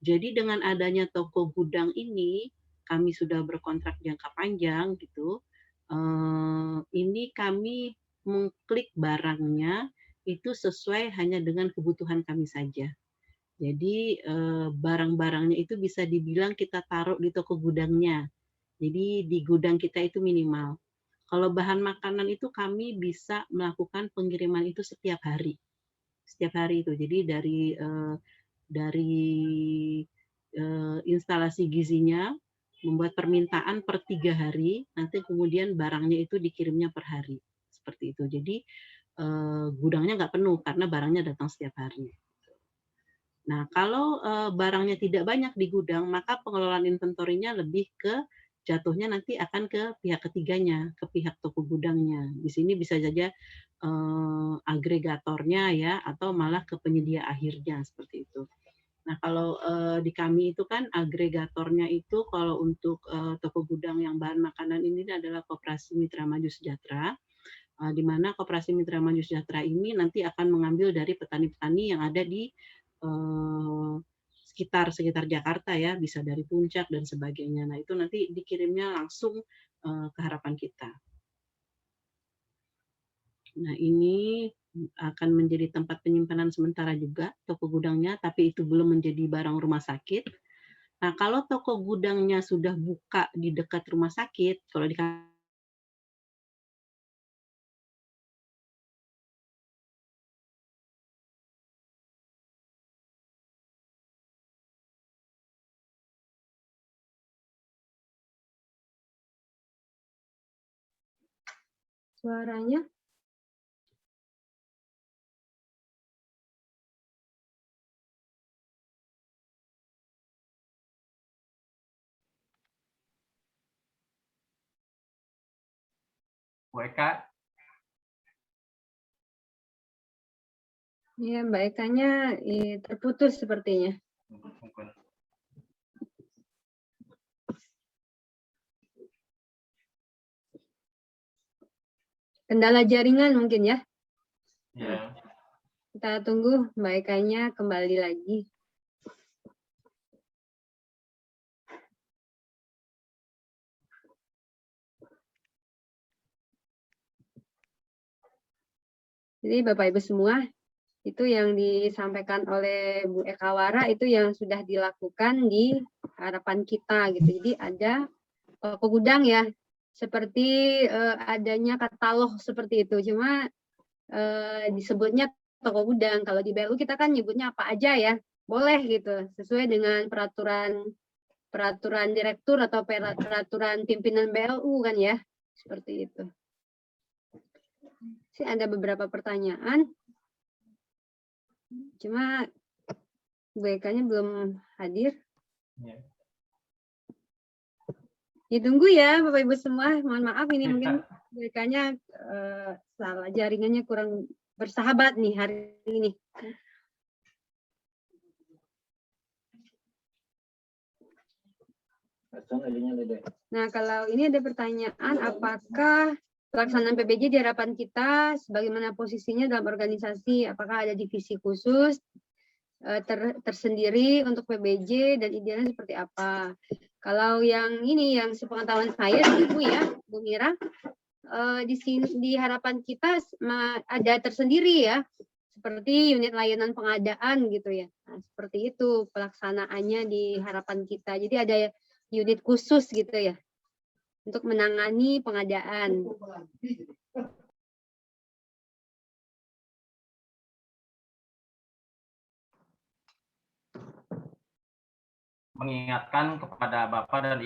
Jadi dengan adanya toko gudang ini, kami sudah berkontrak jangka panjang gitu. Ini kami mengklik barangnya itu sesuai hanya dengan kebutuhan kami saja. Jadi barang-barangnya itu bisa dibilang kita taruh di toko gudangnya. Jadi di gudang kita itu minimal. Kalau bahan makanan itu kami bisa melakukan pengiriman itu setiap hari. Setiap hari itu. Jadi dari instalasi gizinya membuat permintaan per 3 hari, nanti kemudian barangnya itu dikirimnya per hari. Seperti itu. Jadi gudangnya nggak penuh karena barangnya datang setiap hari. Nah, kalau barangnya tidak banyak di gudang, maka pengelolaan inventorinya lebih ke jatuhnya nanti akan ke pihak ketiganya, ke pihak toko gudangnya. Di sini bisa saja agregatornya ya, atau malah ke penyedia akhirnya seperti itu. Nah, kalau di kami itu kan agregatornya itu kalau untuk toko gudang yang bahan makanan ini adalah Koperasi Mitra Maju Sejahtera, di mana Koperasi Mitra Maju Sejahtera ini nanti akan mengambil dari petani-petani yang ada di sekitar Jakarta ya, bisa dari Puncak dan sebagainya. Nah, itu nanti dikirimnya langsung ke harapan kita. Nah, ini akan menjadi tempat penyimpanan sementara juga toko gudangnya, tapi itu belum menjadi barang rumah sakit. Nah, kalau toko gudangnya sudah buka di dekat rumah sakit, kalau di Suaranya Bu Eka, ya, Mbak Ekanya terputus sepertinya. mungkin. Kendala jaringan mungkin ya. Ya. Kita tunggu Mbak Ekanya kembali lagi. Jadi Bapak Ibu semua, itu yang disampaikan oleh Bu Eka Wara itu yang sudah dilakukan di harapan kita gitu. Jadi ada toko gudang ya, seperti adanya katalog seperti itu. Cuma disebutnya toko gudang. Kalau di BLU kita kan nyebutnya apa aja ya, boleh gitu, sesuai dengan peraturan peraturan direktur atau peraturan pimpinan BLU kan ya, seperti itu. Sih ada beberapa pertanyaan, cuma BK-nya belum hadir. Ya. Ditunggu ya Bapak Ibu semua, mohon maaf ini mungkin BK-nya salah, jaringannya kurang bersahabat nih hari ini. Nah, kalau ini ada pertanyaan, apakah pelaksanaan PBJ di harapan kita, sebagaimana posisinya dalam organisasi, apakah ada divisi khusus tersendiri untuk PBJ dan idealnya seperti apa? Kalau yang ini, yang sepengetahuan saya, Ibu ya, Bu Mira, di sini di harapan kita ada tersendiri ya, seperti unit layanan pengadaan gitu ya. Nah, seperti itu pelaksanaannya di harapan kita. Jadi ada unit khusus gitu ya untuk menangani pengadaan. Mengingatkan kepada Bapak dan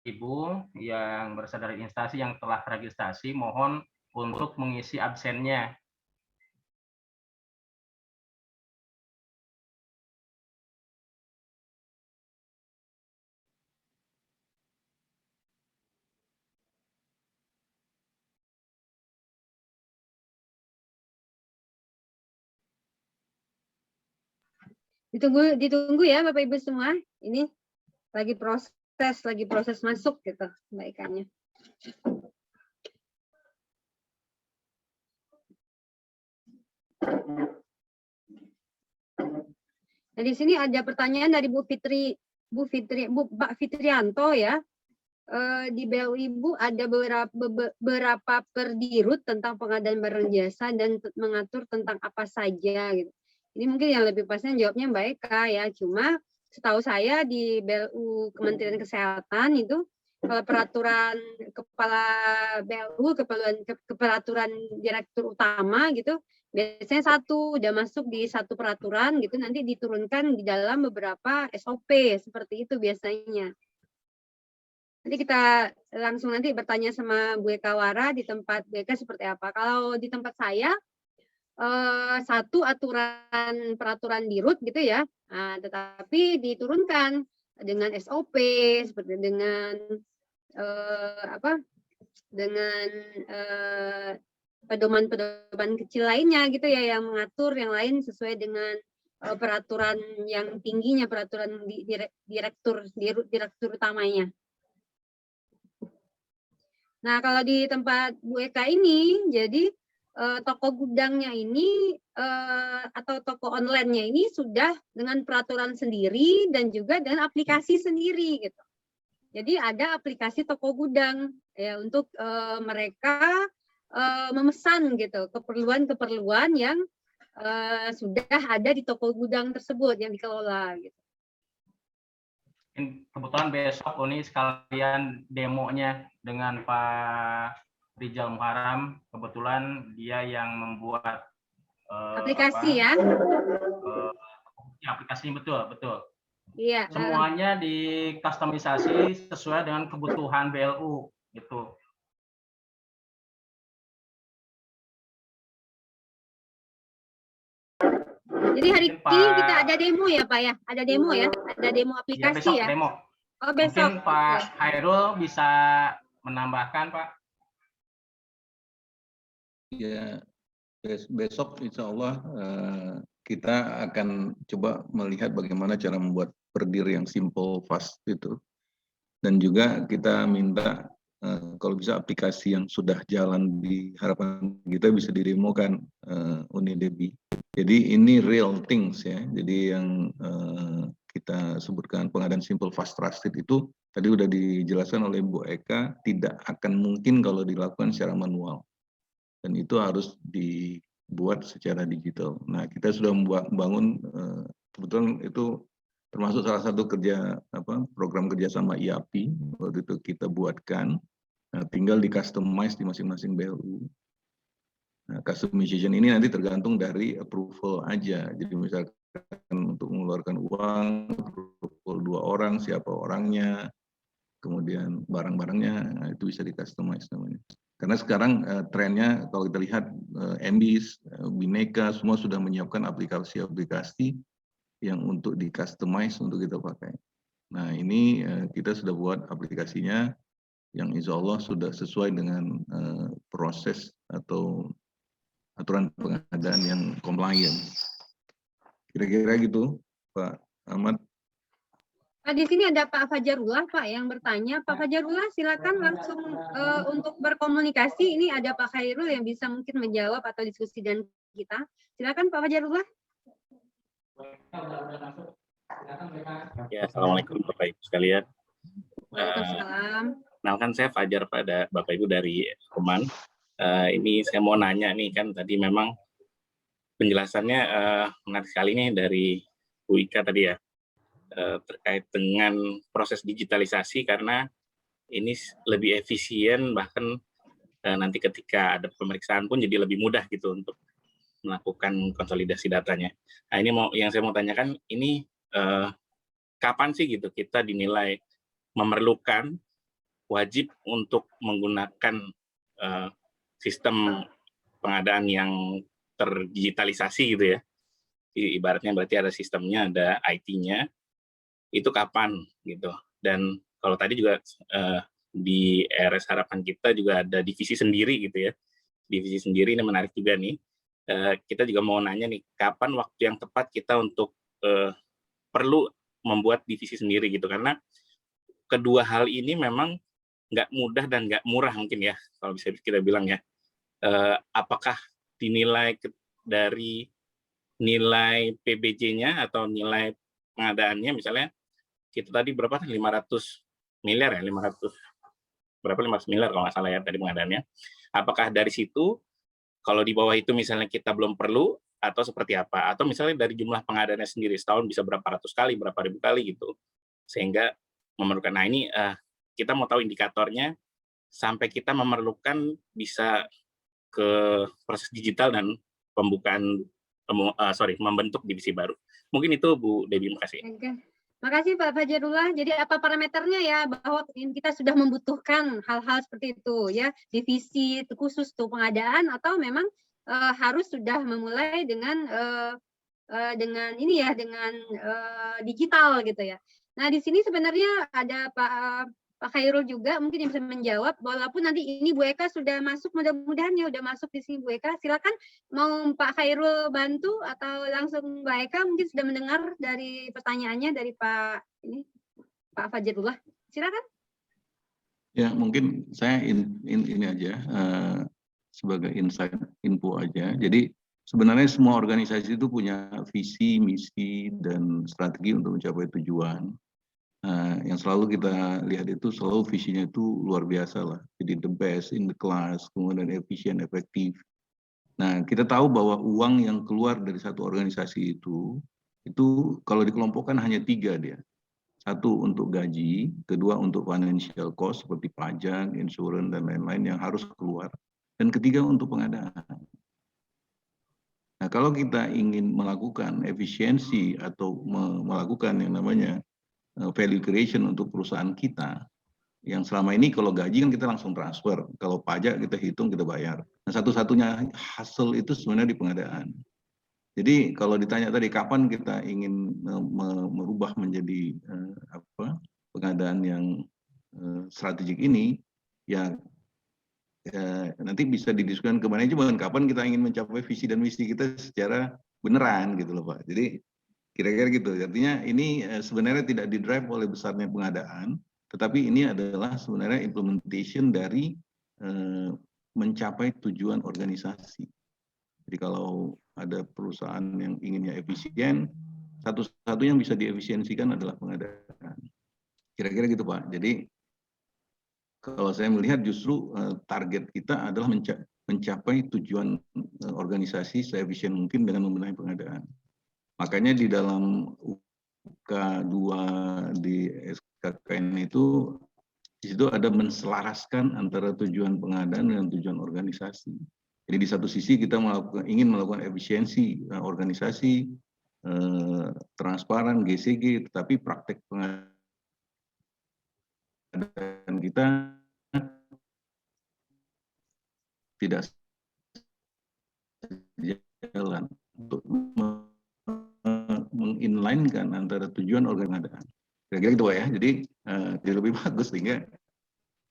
Ibu yang berasal dari instansi yang telah registrasi, mohon untuk mengisi absennya. Ditunggu ya Bapak Ibu semua. Ini lagi proses masuk gitu kebaikannya. Nah, di sini ada pertanyaan dari Mbak Fitrianto ya. Di BLU Ibu ada beberapa perdirut tentang pengadaan barang jasa dan mengatur tentang apa saja gitu. Ini mungkin yang lebih pasnya jawabnya Mbak Eka ya. Cuma setahu saya di BLU Kementerian Kesehatan itu kalau peraturan kepala BLU, peraturan direktur utama gitu, biasanya satu udah masuk di satu peraturan gitu, nanti diturunkan di dalam beberapa SOP seperti itu biasanya. Nanti kita langsung nanti bertanya sama Bu Eka Wara di tempat Bu Eka seperti apa. Kalau di tempat saya satu peraturan dirut gitu ya, nah, tetapi diturunkan dengan SOP seperti dengan pedoman-pedoman kecil lainnya gitu ya, yang mengatur yang lain sesuai dengan peraturan yang tingginya, peraturan direktur utamanya. Nah, kalau di tempat Bu Eka ini, jadi toko gudangnya ini atau toko online-nya ini sudah dengan peraturan sendiri dan juga dengan aplikasi sendiri gitu. Jadi ada aplikasi toko gudang ya untuk mereka memesan gitu keperluan-keperluan yang sudah ada di toko gudang tersebut yang dikelola gitu. Kebetulan besok ini sekalian demonya dengan Pak Rijal Muharam, kebetulan dia yang membuat aplikasi ya. Aplikasinya betul. Iya. Semuanya dikustomisasi sesuai dengan kebutuhan BLU gitu. Jadi hari ini kita ada demo ya Pak ya? Ada demo ya? Ada demo aplikasi ya? Besok demo. Oh besok. Mungkin Pak Hairul bisa menambahkan Pak. Ya, besok insya Allah kita akan coba melihat bagaimana cara membuat perdir yang simple, fast itu. Dan juga kita minta kalau bisa aplikasi yang sudah jalan di harapan kita bisa didemokan Unidebi. Jadi ini real things ya. Jadi yang kita sebutkan pengadaan simple, fast, trusted itu tadi udah dijelaskan oleh Bu Eka, tidak akan mungkin kalau dilakukan secara manual. Dan itu harus dibuat secara digital. Nah, kita sudah membangun kebetulan itu termasuk salah satu program kerjasama IAPI waktu itu kita buatkan. Nah, tinggal di customize di masing-masing BLU. Nah, customization ini nanti tergantung dari approval aja. Jadi misalkan untuk mengeluarkan uang, full 2 orang, siapa orangnya, kemudian barang-barangnya, nah, itu bisa di-customize namanya. Karena sekarang trennya kalau kita lihat MBIS, Bineka semua sudah menyiapkan aplikasi-aplikasi yang untuk di-customize untuk kita pakai. Nah ini kita sudah buat aplikasinya yang insya Allah sudah sesuai dengan proses atau aturan pengadaan yang compliant. Kira-kira gitu, Pak Ahmad. Di sini ada Pak Fajarullah, Pak, yang bertanya. Pak Fajarullah, silakan langsung untuk berkomunikasi. Ini ada Pak Khairul yang bisa mungkin menjawab atau diskusi dengan kita. Silakan Pak Fajarullah. Ya, assalamualaikum Bapak Ibu sekalian. Waalaikumsalam. Kenalkan saya Fajar pada Bapak Ibu dari Oman. Ini saya mau nanya nih, kan tadi memang penjelasannya menarik sekali nih dari Bu Ika tadi ya, terkait dengan proses digitalisasi, karena ini lebih efisien, bahkan nanti ketika ada pemeriksaan pun jadi lebih mudah gitu untuk melakukan konsolidasi datanya. Nah ini yang saya mau tanyakan, ini kapan sih gitu kita dinilai memerlukan wajib untuk menggunakan sistem pengadaan yang terdigitalisasi gitu ya. Ibaratnya berarti ada sistemnya, ada IT-nya, itu kapan gitu. Dan kalau tadi juga di RS Harapan kita juga ada divisi sendiri gitu ya. Divisi sendiri ini menarik juga nih. Kita juga mau nanya nih, kapan waktu yang tepat kita untuk perlu membuat divisi sendiri gitu, karena kedua hal ini memang nggak mudah dan nggak murah mungkin ya, kalau bisa kita bilang ya. Apakah dinilai dari nilai PBJ-nya atau nilai pengadaannya, misalnya kita tadi berapa, 500 miliar ya, 500 miliar kalau nggak salah ya tadi pengadaannya. Apakah dari situ, kalau di bawah itu misalnya kita belum perlu, atau seperti apa? Atau misalnya dari jumlah pengadaannya sendiri, setahun bisa berapa ratus kali, berapa ribu kali gitu, sehingga memerlukan. Nah ini kita mau tahu indikatornya sampai kita memerlukan bisa ke proses digital dan membentuk divisi baru. Mungkin itu Bu Debbie, makasih. Oke. Makasih Pak Fajarullah. Jadi apa parameternya ya bahwa kita sudah membutuhkan hal-hal seperti itu ya, divisi khusus tuh pengadaan, atau memang harus sudah memulai dengan ini ya, dengan digital gitu ya. Nah di sini sebenarnya ada Pak Khairul juga mungkin yang bisa menjawab, walaupun nanti ini Bu Eka sudah masuk, mudah-mudahan ya udah masuk di sini Bu Eka. Silakan mau Pak Khairul bantu atau langsung Mbak Eka mungkin sudah mendengar dari pertanyaannya dari Pak Fajarullah. Silakan. Ya mungkin saya ini aja sebagai insight info aja. Jadi sebenarnya semua organisasi itu punya visi, misi, dan strategi untuk mencapai tujuan. Yang selalu kita lihat itu selalu visinya itu luar biasa lah. Jadi the best in the class, kemudian efisien, efektif. Nah kita tahu bahwa uang yang keluar dari satu organisasi itu kalau dikelompokkan hanya 3 dia. 1 untuk gaji, kedua untuk financial cost seperti pajak, insurans, dan lain-lain yang harus keluar. Dan ketiga untuk pengadaan. Nah kalau kita ingin melakukan efisiensi atau melakukan yang namanya value creation untuk perusahaan kita, yang selama ini kalau gaji kan kita langsung transfer, kalau pajak kita hitung, kita bayar. Nah satu-satunya hasil itu sebenarnya di pengadaan. Jadi kalau ditanya tadi kapan kita ingin merubah menjadi pengadaan yang strategik ini, ya nanti bisa didiskusikan ke manajemen kapan kita ingin mencapai visi dan misi kita secara beneran gitu loh Pak. Jadi kira-kira gitu. Artinya ini sebenarnya tidak didrive oleh besarnya pengadaan, tetapi ini adalah sebenarnya implementation dari mencapai tujuan organisasi. Jadi kalau ada perusahaan yang inginnya efisien, satu-satu yang bisa diefisiensikan adalah pengadaan. Kira-kira gitu Pak. Jadi kalau saya melihat justru target kita adalah mencapai tujuan organisasi seefisien mungkin dengan membenahi pengadaan. Makanya di dalam UK2 di SKKN itu, di situ ada menselaraskan antara tujuan pengadaan dengan tujuan organisasi. Jadi di satu sisi kita ingin melakukan efisiensi organisasi, transparan, GCG, tetapi praktek pengadaan kita tidak jalan untuk menginlinekan antara tujuan organ pengadaan. Kira-kira gitu Pak ya. Jadi lebih bagus sehingga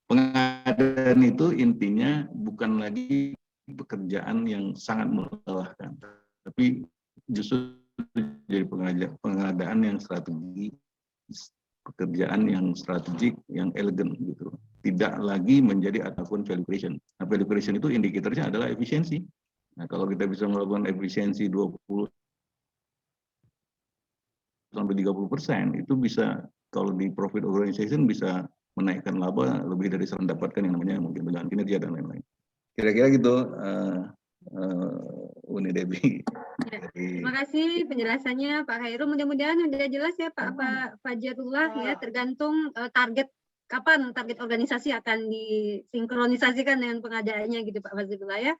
pengadaan itu intinya bukan lagi pekerjaan yang sangat melelahkan, tapi justru jadi pengadaan yang strategis, pekerjaan yang strategik, yang elegan gitu. Tidak lagi menjadi ataupun value creation. Nah, value creation itu indikatornya adalah efisiensi. Nah, kalau kita bisa melakukan efisiensi 20 sampai 30%, itu bisa, kalau di profit organization bisa menaikkan laba lebih dari mendapatkan yang namanya mungkin dengan kinerja dan lain-lain. Kira-kira gitu, Uni Debbie. Ya, terima kasih penjelasannya Pak Khairul. Mudah-mudahan sudah jelas ya Pak Fajarullah ya, tergantung target kapan target organisasi akan disinkronisasikan dengan pengadaannya gitu Pak Fajarullah ya.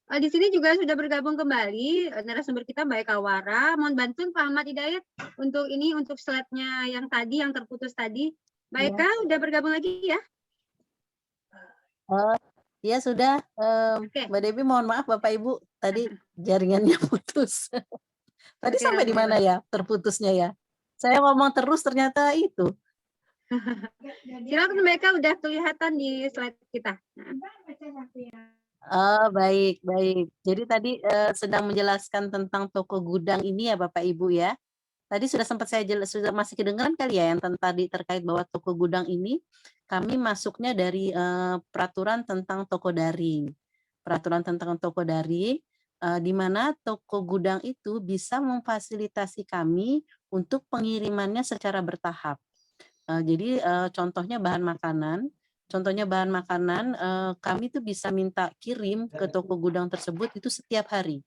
Di sini juga sudah bergabung kembali narasumber kita Mbak Eka Wara. Mohon bantuan Pak Ahmad Hidayat untuk ini, untuk slide-nya yang tadi, yang terputus tadi. Mbak Eka udah bergabung lagi ya? Ya sudah, Oke. Mbak Debbie mohon maaf Bapak Ibu, tadi jaringannya putus. Tadi Oke, sampai di mana ya terputusnya ya? Saya ngomong terus ternyata itu. Silakan Mbak Eka, udah kelihatan di slide kita. Baik, baik. Jadi tadi sedang menjelaskan tentang toko gudang ini ya Bapak Ibu ya. Tadi sudah sempat saya sudah masih kedengaran kali ya yang tadi terkait bahwa toko gudang ini kami masuknya dari peraturan tentang toko daring. Peraturan tentang toko daring di mana toko gudang itu bisa memfasilitasi kami untuk pengirimannya secara bertahap. Jadi contohnya bahan makanan. Contohnya bahan makanan, kami tuh bisa minta kirim ke toko gudang tersebut itu setiap hari.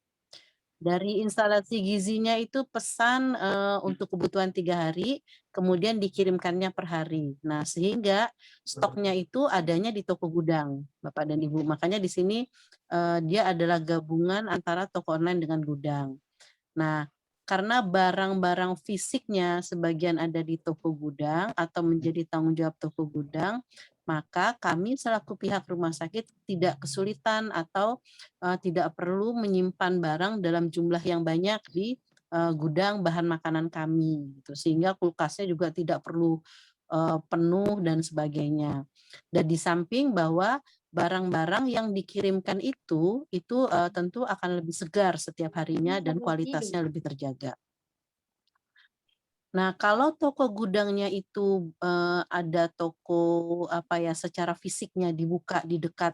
Dari instalasi gizinya itu pesan untuk kebutuhan 3 hari, kemudian dikirimkannya per hari. Nah, sehingga stoknya itu adanya di toko gudang, Bapak dan Ibu. Makanya di sini dia adalah gabungan antara toko online dengan gudang. Nah, karena barang-barang fisiknya sebagian ada di toko gudang atau menjadi tanggung jawab toko gudang, maka kami selaku pihak rumah sakit tidak kesulitan atau tidak perlu menyimpan barang dalam jumlah yang banyak di gudang bahan makanan kami, gitu. Sehingga kulkasnya juga tidak perlu penuh dan sebagainya. Dan di samping bahwa barang-barang yang dikirimkan itu tentu akan lebih segar setiap harinya dan kualitasnya lebih terjaga. Nah, kalau toko gudangnya itu ada toko secara fisiknya dibuka di dekat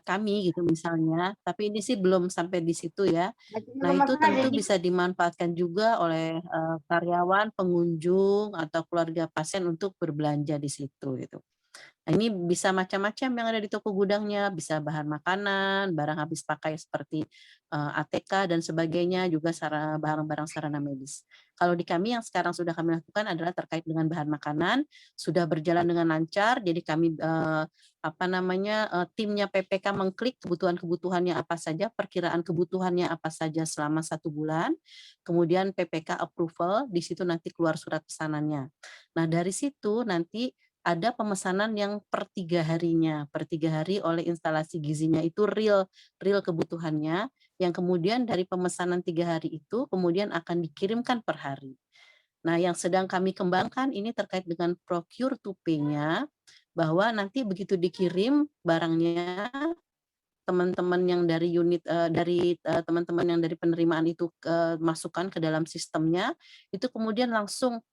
kami gitu misalnya, tapi ini sih belum sampai di situ ya. Nah, itu tentu bisa dimanfaatkan juga oleh karyawan, pengunjung atau keluarga pasien untuk berbelanja di situ gitu. Nah, ini bisa macam-macam yang ada di toko gudangnya, bisa bahan makanan, barang habis pakai seperti ATK dan sebagainya, juga barang-barang sarana medis. Kalau di kami yang sekarang sudah kami lakukan adalah terkait dengan bahan makanan, sudah berjalan dengan lancar, jadi kami timnya PPK mengklik kebutuhan-kebutuhannya apa saja, perkiraan kebutuhannya apa saja selama 1 bulan, kemudian PPK approval, di situ nanti keluar surat pesanannya. Nah, dari situ nanti ada pemesanan yang per 3 harinya, per 3 hari oleh instalasi gizinya itu real kebutuhannya, yang kemudian dari pemesanan 3 hari itu kemudian akan dikirimkan per hari. Nah, yang sedang kami kembangkan ini terkait dengan procure to pay-nya, bahwa nanti begitu dikirim barangnya, teman-teman yang dari unit teman-teman yang dari penerimaan itu masukkan ke dalam sistemnya, itu kemudian langsung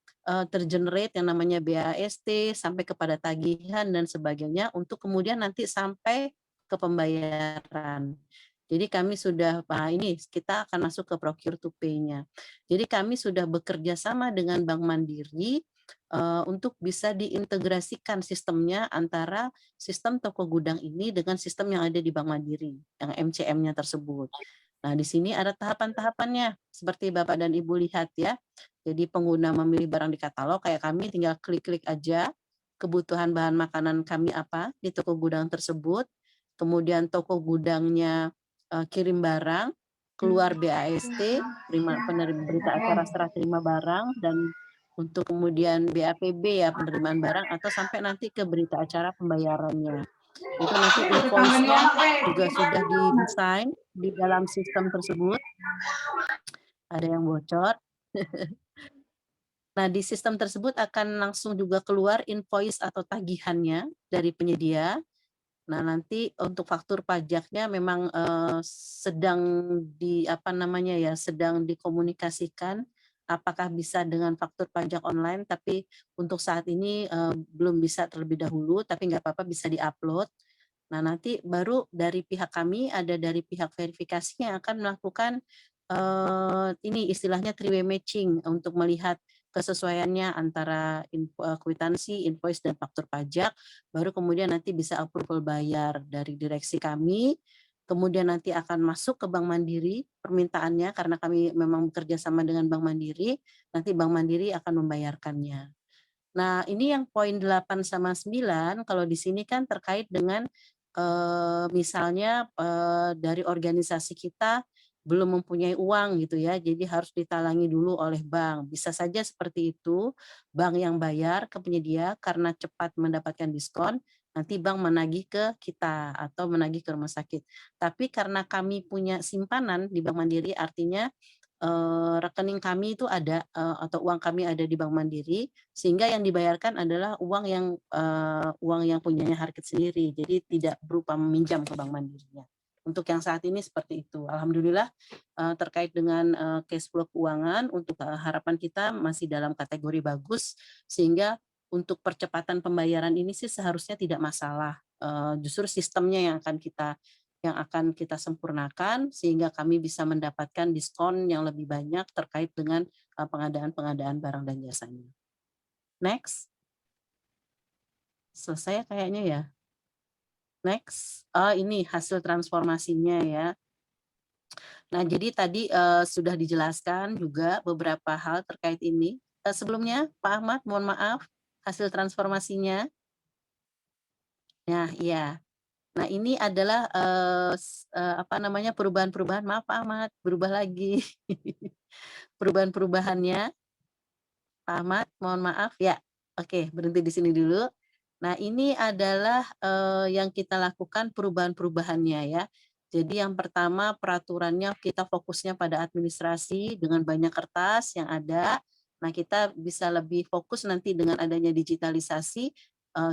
tergenerate yang namanya BAST sampai kepada tagihan dan sebagainya untuk kemudian nanti sampai ke pembayaran. Jadi kami sudah, ini kita akan masuk ke procure to pay-nya. Jadi kami sudah bekerja sama dengan Bank Mandiri untuk bisa diintegrasikan sistemnya antara sistem toko gudang ini dengan sistem yang ada di Bank Mandiri, yang MCM-nya tersebut. Nah, di sini ada tahapan-tahapannya, seperti Bapak dan Ibu lihat ya. Jadi pengguna memilih barang di katalog, kayak kami tinggal klik-klik aja kebutuhan bahan makanan kami apa di toko gudang tersebut, kemudian toko gudangnya kirim barang, keluar BAST, penerima berita acara serah terima barang, dan untuk kemudian BAPB ya penerimaan barang, atau sampai nanti ke berita acara pembayarannya. Itu nanti invoice-nya juga sudah didesain di dalam sistem tersebut. Ada yang bocor. Nah, di sistem tersebut akan langsung juga keluar invoice atau tagihannya dari penyedia. Nah, nanti untuk faktur pajaknya memang sedang sedang dikomunikasikan apakah bisa dengan faktur pajak online, tapi untuk saat ini belum bisa terlebih dahulu, tapi nggak apa-apa, bisa diupload. Nah, nanti baru dari pihak kami, ada dari pihak verifikasi yang akan melakukan ini istilahnya three-way matching untuk melihat kesesuaiannya antara kwitansi, invoice, dan faktur pajak, baru kemudian nanti bisa approval bayar dari direksi kami, kemudian nanti akan masuk ke Bank Mandiri permintaannya, karena kami memang bekerja sama dengan Bank Mandiri, nanti Bank Mandiri akan membayarkannya. Nah, ini yang poin 8 sama 9, kalau di sini kan terkait dengan misalnya dari organisasi kita belum mempunyai uang gitu ya, jadi harus ditalangi dulu oleh bank. Bisa saja seperti itu, bank yang bayar ke penyedia karena cepat mendapatkan diskon, nanti bank menagih ke kita atau menagih ke rumah sakit. Tapi karena kami punya simpanan di Bank Mandiri, artinya rekening kami itu ada atau uang kami ada di Bank Mandiri, sehingga yang dibayarkan adalah uang yang punyanya Harkit sendiri, jadi tidak berupa meminjam ke Bank Mandirinya. Untuk yang saat ini seperti itu. Alhamdulillah terkait dengan cash flow keuangan untuk harapan kita masih dalam kategori bagus, sehingga untuk percepatan pembayaran ini sih seharusnya tidak masalah. Justru sistemnya yang akan kita sempurnakan sehingga kami bisa mendapatkan diskon yang lebih banyak terkait dengan pengadaan barang dan jasanya. Next. Selesai kayaknya ya. Next. Ini hasil transformasinya ya. Nah, jadi tadi sudah dijelaskan juga beberapa hal terkait ini. Sebelumnya, Pak Ahmad, mohon maaf, hasil transformasinya. Nah, iya. Nah, ini adalah perubahan-perubahan, maaf Pak Ahmad, berubah lagi. Perubahan-perubahannya, Pak Ahmad, mohon maaf ya. Oke, berhenti di sini dulu. Nah, ini adalah yang kita lakukan perubahan-perubahannya ya. Jadi yang pertama peraturannya kita fokusnya pada administrasi dengan banyak kertas yang ada. Nah, kita bisa lebih fokus nanti dengan adanya digitalisasi.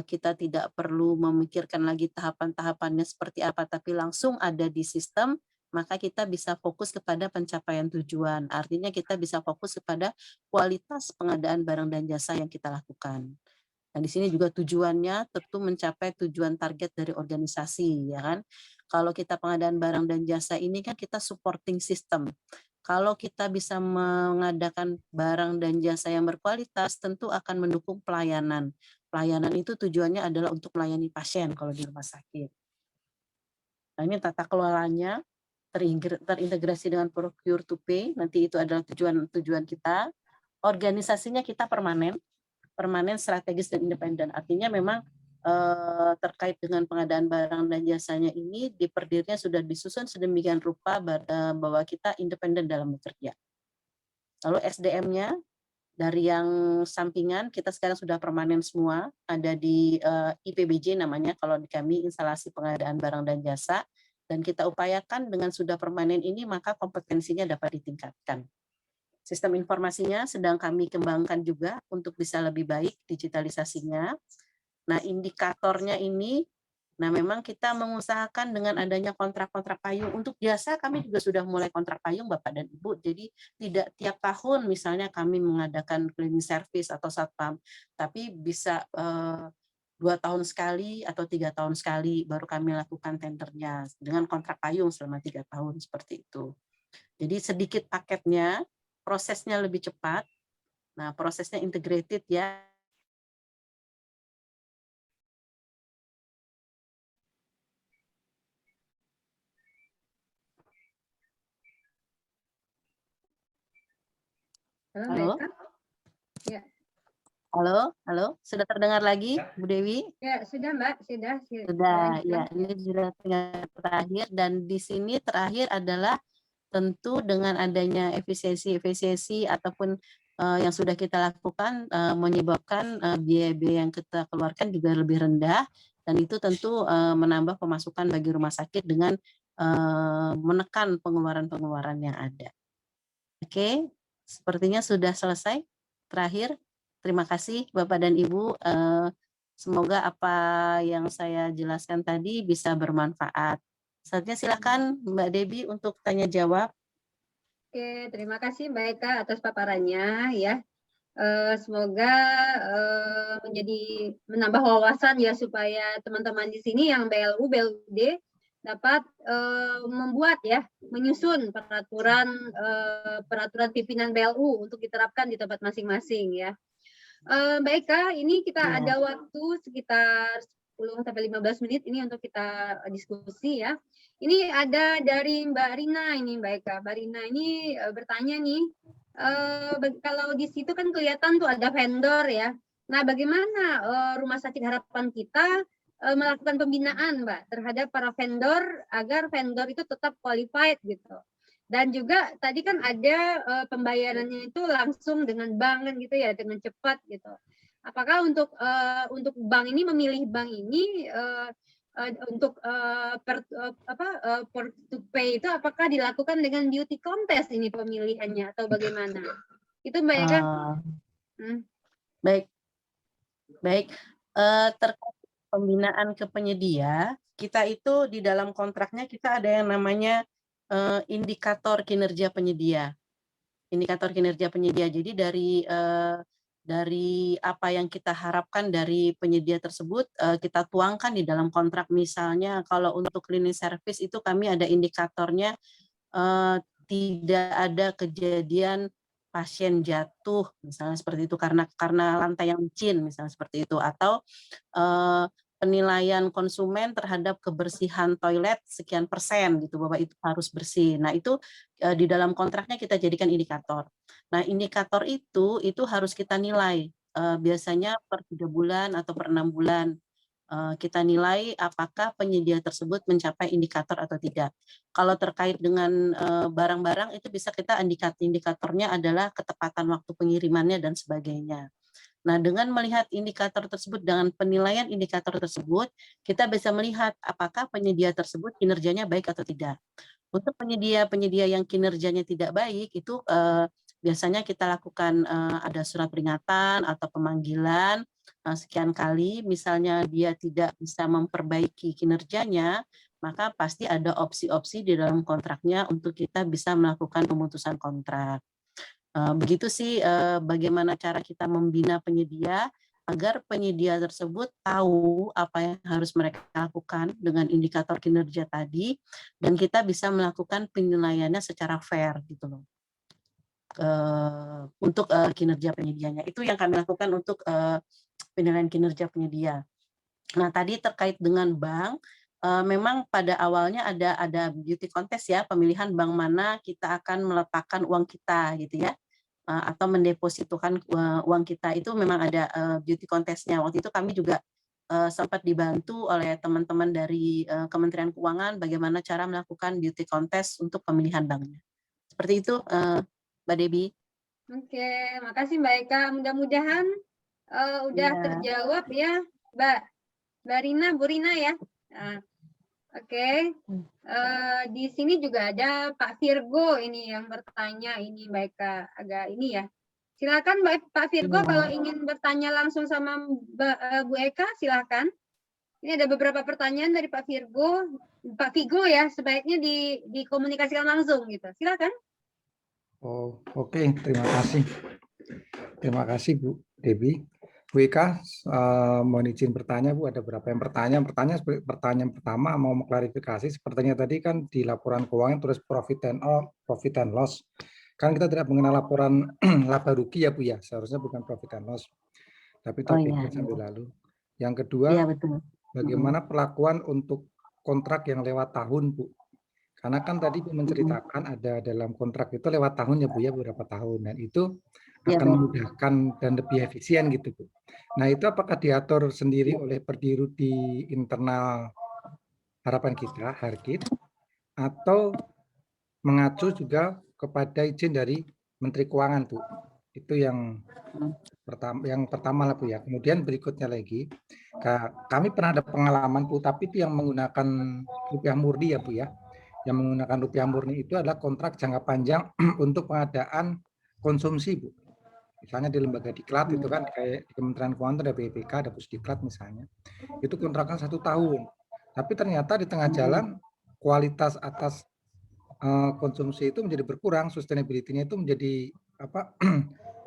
Kita tidak perlu memikirkan lagi tahapan-tahapannya seperti apa, tapi langsung ada di sistem, maka kita bisa fokus kepada pencapaian tujuan. Artinya kita bisa fokus kepada kualitas pengadaan barang dan jasa yang kita lakukan. Nah, di sini juga tujuannya tentu mencapai tujuan target dari organisasi, ya kan? Kalau kita pengadaan barang dan jasa ini kan kita supporting system. Kalau kita bisa mengadakan barang dan jasa yang berkualitas, tentu akan mendukung pelayanan. Pelayanan itu tujuannya adalah untuk melayani pasien kalau di rumah sakit. Nah, ini tata kelolanya terintegrasi dengan procure to pay. Nanti itu adalah tujuan kita. Organisasinya kita permanen, strategis dan independen. Artinya memang terkait dengan pengadaan barang dan jasanya ini diperdirinya sudah disusun sedemikian rupa bahwa kita independen dalam bekerja. Lalu SDM-nya dari yang sampingan kita sekarang sudah permanen semua, ada di IPBJ namanya kalau di kami, instalasi pengadaan barang dan jasa, dan kita upayakan dengan sudah permanen ini maka kompetensinya dapat ditingkatkan. Sistem informasinya sedang kami kembangkan juga untuk bisa lebih baik digitalisasinya. Nah, indikatornya ini, nah memang kita mengusahakan dengan adanya kontrak-kontrak payung. Untuk jasa kami juga sudah mulai kontrak payung Bapak dan Ibu. Jadi tidak tiap tahun misalnya kami mengadakan cleaning service atau satpam, tapi bisa 2 tahun sekali atau 3 tahun sekali baru kami lakukan tendernya dengan kontrak payung selama 3 tahun seperti itu. Jadi sedikit paketnya, prosesnya lebih cepat. Nah, prosesnya integrated ya. Halo? Ya. Halo, sudah terdengar lagi, Bu Dewi? Ya, sudah Mbak, sudah. Sudah, ya, ini sudah terakhir, dan di sini terakhir adalah tentu dengan adanya efisiensi ataupun yang sudah kita lakukan menyebabkan biaya-biaya yang kita keluarkan juga lebih rendah, dan itu tentu menambah pemasukan bagi rumah sakit dengan menekan pengeluaran-pengeluaran yang ada. Oke, sepertinya sudah selesai. Terakhir, terima kasih Bapak dan Ibu. Semoga apa yang saya jelaskan tadi bisa bermanfaat. Selanjutnya silakan Mbak Debbie untuk tanya jawab. Oke, terima kasih Mbak Eka atas paparannya ya. Semoga menambah wawasan ya supaya teman-teman di sini yang BLU, BLUD dapat menyusun peraturan pimpinan BLU untuk diterapkan di tempat masing-masing ya. Mbak Eka, ini kita ada waktu sekitar 10-15 menit ini untuk kita diskusi ya. Ini ada dari Mbak Rina ini Mbak Eka. Mbak Rina ini bertanya nih, kalau di situ kan kelihatan tuh ada vendor ya. Nah, bagaimana Rumah Sakit Harapan kita melakukan pembinaan Mbak terhadap para vendor agar vendor itu tetap qualified gitu. Dan juga tadi kan ada pembayarannya itu langsung dengan bank kan gitu ya, dengan cepat gitu. Apakah untuk bank ini memilih bank ini untuk to pay itu apakah dilakukan dengan beauty contest ini pemilihannya atau bagaimana? Itu Mbak Eka. Baik. Terkait pembinaan ke penyedia, kita itu di dalam kontraknya kita ada yang namanya indikator kinerja penyedia. Indikator kinerja penyedia. Jadi dari apa yang kita harapkan dari penyedia tersebut kita tuangkan di dalam kontrak. Misalnya kalau untuk cleaning service itu kami ada indikatornya tidak ada kejadian pasien jatuh misalnya seperti itu karena lantai yang licin misalnya seperti itu, atau penilaian konsumen terhadap kebersihan toilet sekian persen gitu Bapak, itu harus bersih. Nah itu di dalam kontraknya kita jadikan indikator. Nah indikator itu harus kita nilai biasanya per 3 bulan atau per 6 bulan. Kita nilai apakah penyedia tersebut mencapai indikator atau tidak. Kalau terkait dengan barang-barang itu bisa kita indikatornya adalah ketepatan waktu pengirimannya dan sebagainya. Nah, dengan melihat indikator tersebut, dengan penilaian indikator tersebut, kita bisa melihat apakah penyedia tersebut kinerjanya baik atau tidak. Untuk penyedia yang kinerjanya tidak baik, itu biasanya kita lakukan ada surat peringatan atau pemanggilan sekian kali. Misalnya dia tidak bisa memperbaiki kinerjanya, maka pasti ada opsi-opsi di dalam kontraknya untuk kita bisa melakukan pemutusan kontrak. Begitu sih bagaimana cara kita membina penyedia agar penyedia tersebut tahu apa yang harus mereka lakukan dengan indikator kinerja tadi, dan kita bisa melakukan penilaiannya secara fair gitu loh. Untuk kinerja penyedianya itu yang kami lakukan untuk penilaian kinerja penyedia. Nah tadi terkait dengan bank, memang pada awalnya ada beauty contest ya, pemilihan bank mana kita akan meletakkan uang kita gitu ya, atau mendepositokan uang kita, itu memang ada beauty contestnya. Waktu itu kami juga sempat dibantu oleh teman-teman dari Kementerian Keuangan bagaimana cara melakukan beauty contest untuk pemilihan banknya. Seperti itu Mbak Debbie. Oke, makasih Mbak Eka. Mudah-mudahan udah terjawab ya Mbak Rina, Bu Rina ya. Oke. Di sini juga ada Pak Virgo ini yang bertanya ini Mbak Eka, agak ini ya. Silakan Pak Virgo kalau ingin bertanya langsung sama Bu Eka silakan. Ini ada beberapa pertanyaan dari Pak Virgo. Pak Vigo ya, sebaiknya dikomunikasikan langsung gitu. Silakan. Oh, oke. Terima kasih. Terima kasih Bu Debbie. Bu Eka, mohon izin bertanya Bu, ada berapa yang pertanyaan pertama mau klarifikasi, sepertinya tadi kan di laporan keuangan tulis profit and loss. Kan kita tidak mengenal laporan laba rugi ya Bu ya, seharusnya bukan profit and loss. Tapi itu sambil lalu. Yang kedua, bagaimana perlakuan untuk kontrak yang lewat tahun Bu? Karena kan tadi Bu menceritakan ada dalam kontrak itu lewat tahun ya Bu ya, beberapa tahun, dan itu akan memudahkan dan lebih efisien gitu Bu. Nah itu apakah diatur sendiri oleh Perdirut di internal harapan kita, Harkit, atau mengacu juga kepada izin dari Menteri Keuangan, Bu. Itu yang pertama lah, Bu ya. Kemudian berikutnya lagi, kami pernah ada pengalaman, Bu, tapi itu yang menggunakan rupiah murni ya, Bu ya. Yang menggunakan rupiah murni itu adalah kontrak jangka panjang untuk pengadaan konsumsi, Bu. Misalnya di lembaga diklat itu kan kayak di Kementerian Keuangan ada BPK, ada Pusdiklat misalnya. Itu kontraknya 1 tahun. Tapi ternyata di tengah jalan kualitas atas konsumsi itu menjadi berkurang, sustainability-nya itu menjadi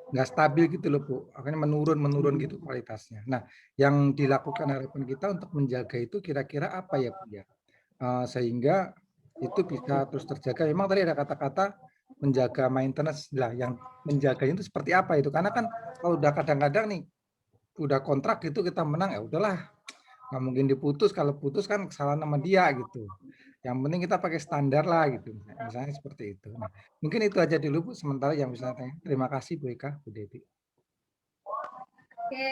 nggak stabil gitu loh, Bu. Akhirnya menurun gitu kualitasnya. Nah, yang dilakukan harapan kita untuk menjaga itu kira-kira apa ya, Bu ya? Sehingga itu bisa terus terjaga. Memang tadi ada kata-kata menjaga maintenance lah, yang menjaganya itu seperti apa itu? Karena kan kalau udah kadang-kadang nih udah kontrak gitu kita menang, ya udahlah, nggak mungkin diputus. Kalau putus kan kesalahan sama dia gitu. Yang penting kita pakai standar lah gitu, misalnya seperti itu. Nah, mungkin itu aja dulu, Bu, sementara yang bisa tanya. Terima kasih Bu Eka, Bu Devi. Oke,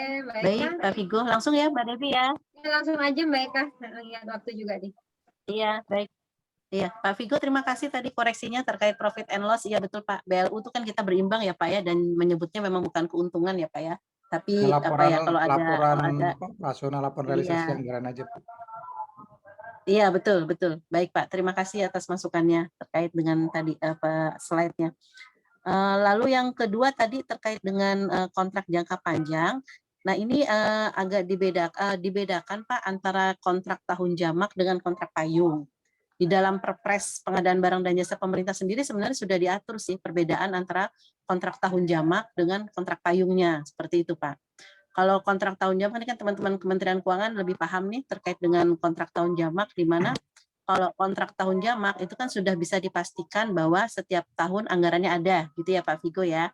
Baik, Pak Vigo. Langsung ya, Mbak Devi ya. Ya, langsung aja Mbak Eka, lihat waktu juga nih. Iya, baik. Iya, Pak Vigo, terima kasih tadi koreksinya terkait profit and loss. Iya betul Pak, BLU itu kan kita berimbang ya Pak ya, dan menyebutnya memang bukan keuntungan ya Pak ya. Tapi Laporan kalau ada rasional, laporan realisasi iya. anggaran aja, Bu. Iya, betul, betul. Baik Pak, terima kasih atas masukannya terkait dengan tadi slide-nya. Lalu yang kedua tadi terkait dengan kontrak jangka panjang. Nah, ini agak dibedakan Pak antara kontrak tahun jamak dengan kontrak payung. Di dalam Perpres pengadaan barang dan jasa pemerintah sendiri sebenarnya sudah diatur sih perbedaan antara kontrak tahun jamak dengan kontrak payungnya, seperti itu Pak. Kalau kontrak tahun jamak ini kan teman-teman Kementerian Keuangan lebih paham nih terkait dengan kontrak tahun jamak, di mana kalau kontrak tahun jamak itu kan sudah bisa dipastikan bahwa setiap tahun anggarannya ada, gitu ya Pak Vigo ya.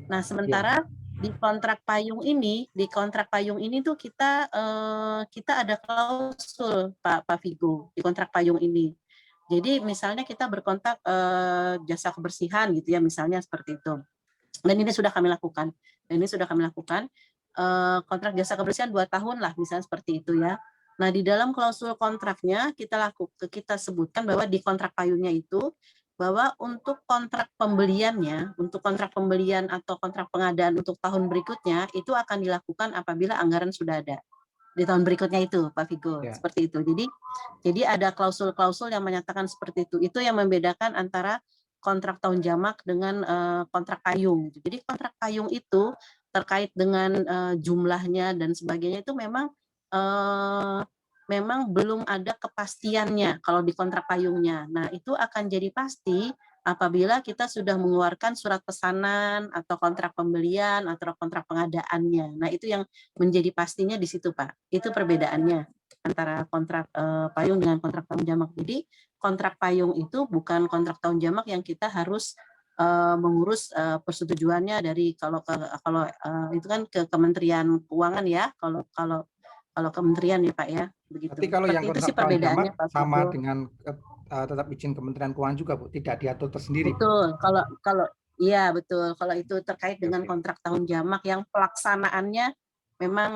Nah, sementara di kontrak payung ini tuh kita ada klausul Pak Vigo di kontrak payung ini. Jadi misalnya kita berkontrak jasa kebersihan gitu ya, misalnya seperti itu. Dan ini sudah kami lakukan. Kontrak jasa kebersihan 2 tahun lah, misalnya seperti itu ya. Nah, di dalam klausul kontraknya kita sebutkan bahwa di kontrak payungnya itu bahwa untuk kontrak pembelian atau kontrak pengadaan untuk tahun berikutnya itu akan dilakukan apabila anggaran sudah ada di tahun berikutnya itu, Pak Vigo, seperti itu. Jadi ada klausul-klausul yang menyatakan seperti itu. Itu yang membedakan antara kontrak tahun jamak dengan kontrak payung. Jadi kontrak payung itu terkait dengan jumlahnya dan sebagainya itu memang belum ada kepastiannya kalau di kontrak payungnya. Nah, itu akan jadi pasti apabila kita sudah mengeluarkan surat pesanan atau kontrak pembelian atau kontrak pengadaannya. Nah, itu yang menjadi pastinya di situ, Pak. Itu perbedaannya antara kontrak payung dengan kontrak tahun jamak. Jadi, kontrak payung itu bukan kontrak tahun jamak yang kita harus mengurus persetujuannya dari kalau itu kan ke Kementerian Keuangan ya, kalau kementerian ya Pak ya, begitu. Tapi kalau yang kontrak tahun jamak sama dengan tetap izin Kementerian Keuangan juga, Bu, tidak diatur tersendiri. Betul, iya betul. Kalau itu terkait dengan kontrak tahun jamak yang pelaksanaannya memang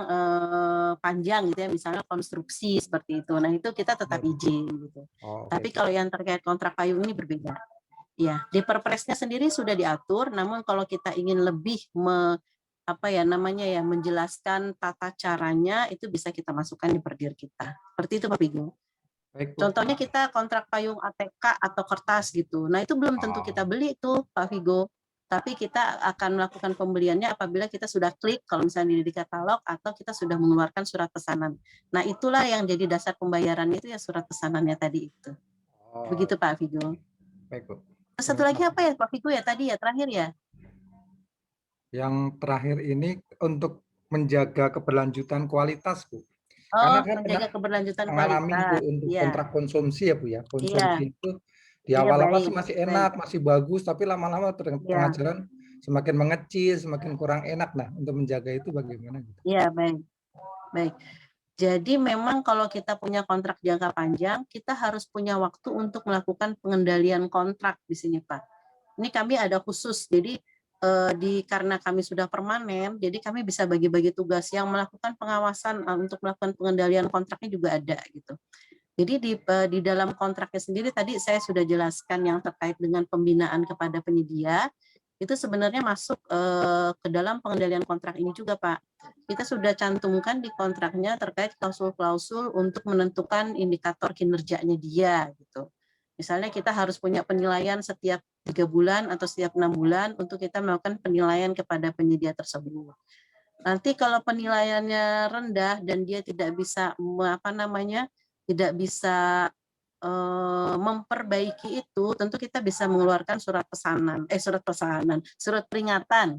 panjang gitu ya, misalnya konstruksi seperti itu. Nah, itu kita tetap izin gitu. Tapi kalau yang terkait kontrak payung ini berbeda. Ya, di Perpresnya sendiri sudah diatur, namun kalau kita ingin lebih menjelaskan tata caranya, itu bisa kita masukkan di perdir kita. Seperti itu Pak Vigo. Contohnya kita kontrak payung ATK atau kertas gitu. Nah, itu belum tentu kita beli tuh Pak Vigo. Tapi kita akan melakukan pembeliannya apabila kita sudah klik, kalau misalnya di katalog, atau kita sudah mengeluarkan surat pesanan. Nah, itulah yang jadi dasar pembayaran itu ya surat pesanannya tadi itu. Begitu Pak Vigo. Baik, Bu. Satu lagi apa ya Pak Vigo ya tadi ya, terakhir ya? Yang terakhir ini untuk menjaga keberlanjutan kualitas, Bu. Karena kan menjaga keberlanjutan kualitas. Bu, untuk kontrak konsumsi ya Bu ya. Konsumsi itu di awal-awal masih enak, masih bagus, tapi lama-lama tengah jalan semakin mengecil, semakin kurang enak. Nah, untuk menjaga itu bagaimana? Iya, baik. Jadi memang kalau kita punya kontrak jangka panjang, kita harus punya waktu untuk melakukan pengendalian kontrak di sini, Pak. Ini kami ada khusus, jadi karena kami sudah permanen, jadi kami bisa bagi-bagi tugas yang melakukan pengawasan untuk melakukan pengendalian kontraknya juga ada gitu. Jadi di dalam kontraknya sendiri tadi saya sudah jelaskan yang terkait dengan pembinaan kepada penyedia, itu sebenarnya masuk ke dalam pengendalian kontrak ini juga, Pak. Kita sudah cantumkan di kontraknya terkait klausul-klausul untuk menentukan indikator kinerjanya dia gitu. Misalnya kita harus punya penilaian setiap 3 bulan atau setiap 6 bulan untuk kita melakukan penilaian kepada penyedia tersebut. Nanti kalau penilaiannya rendah dan dia tidak bisa tidak bisa memperbaiki itu, tentu kita bisa mengeluarkan surat peringatan.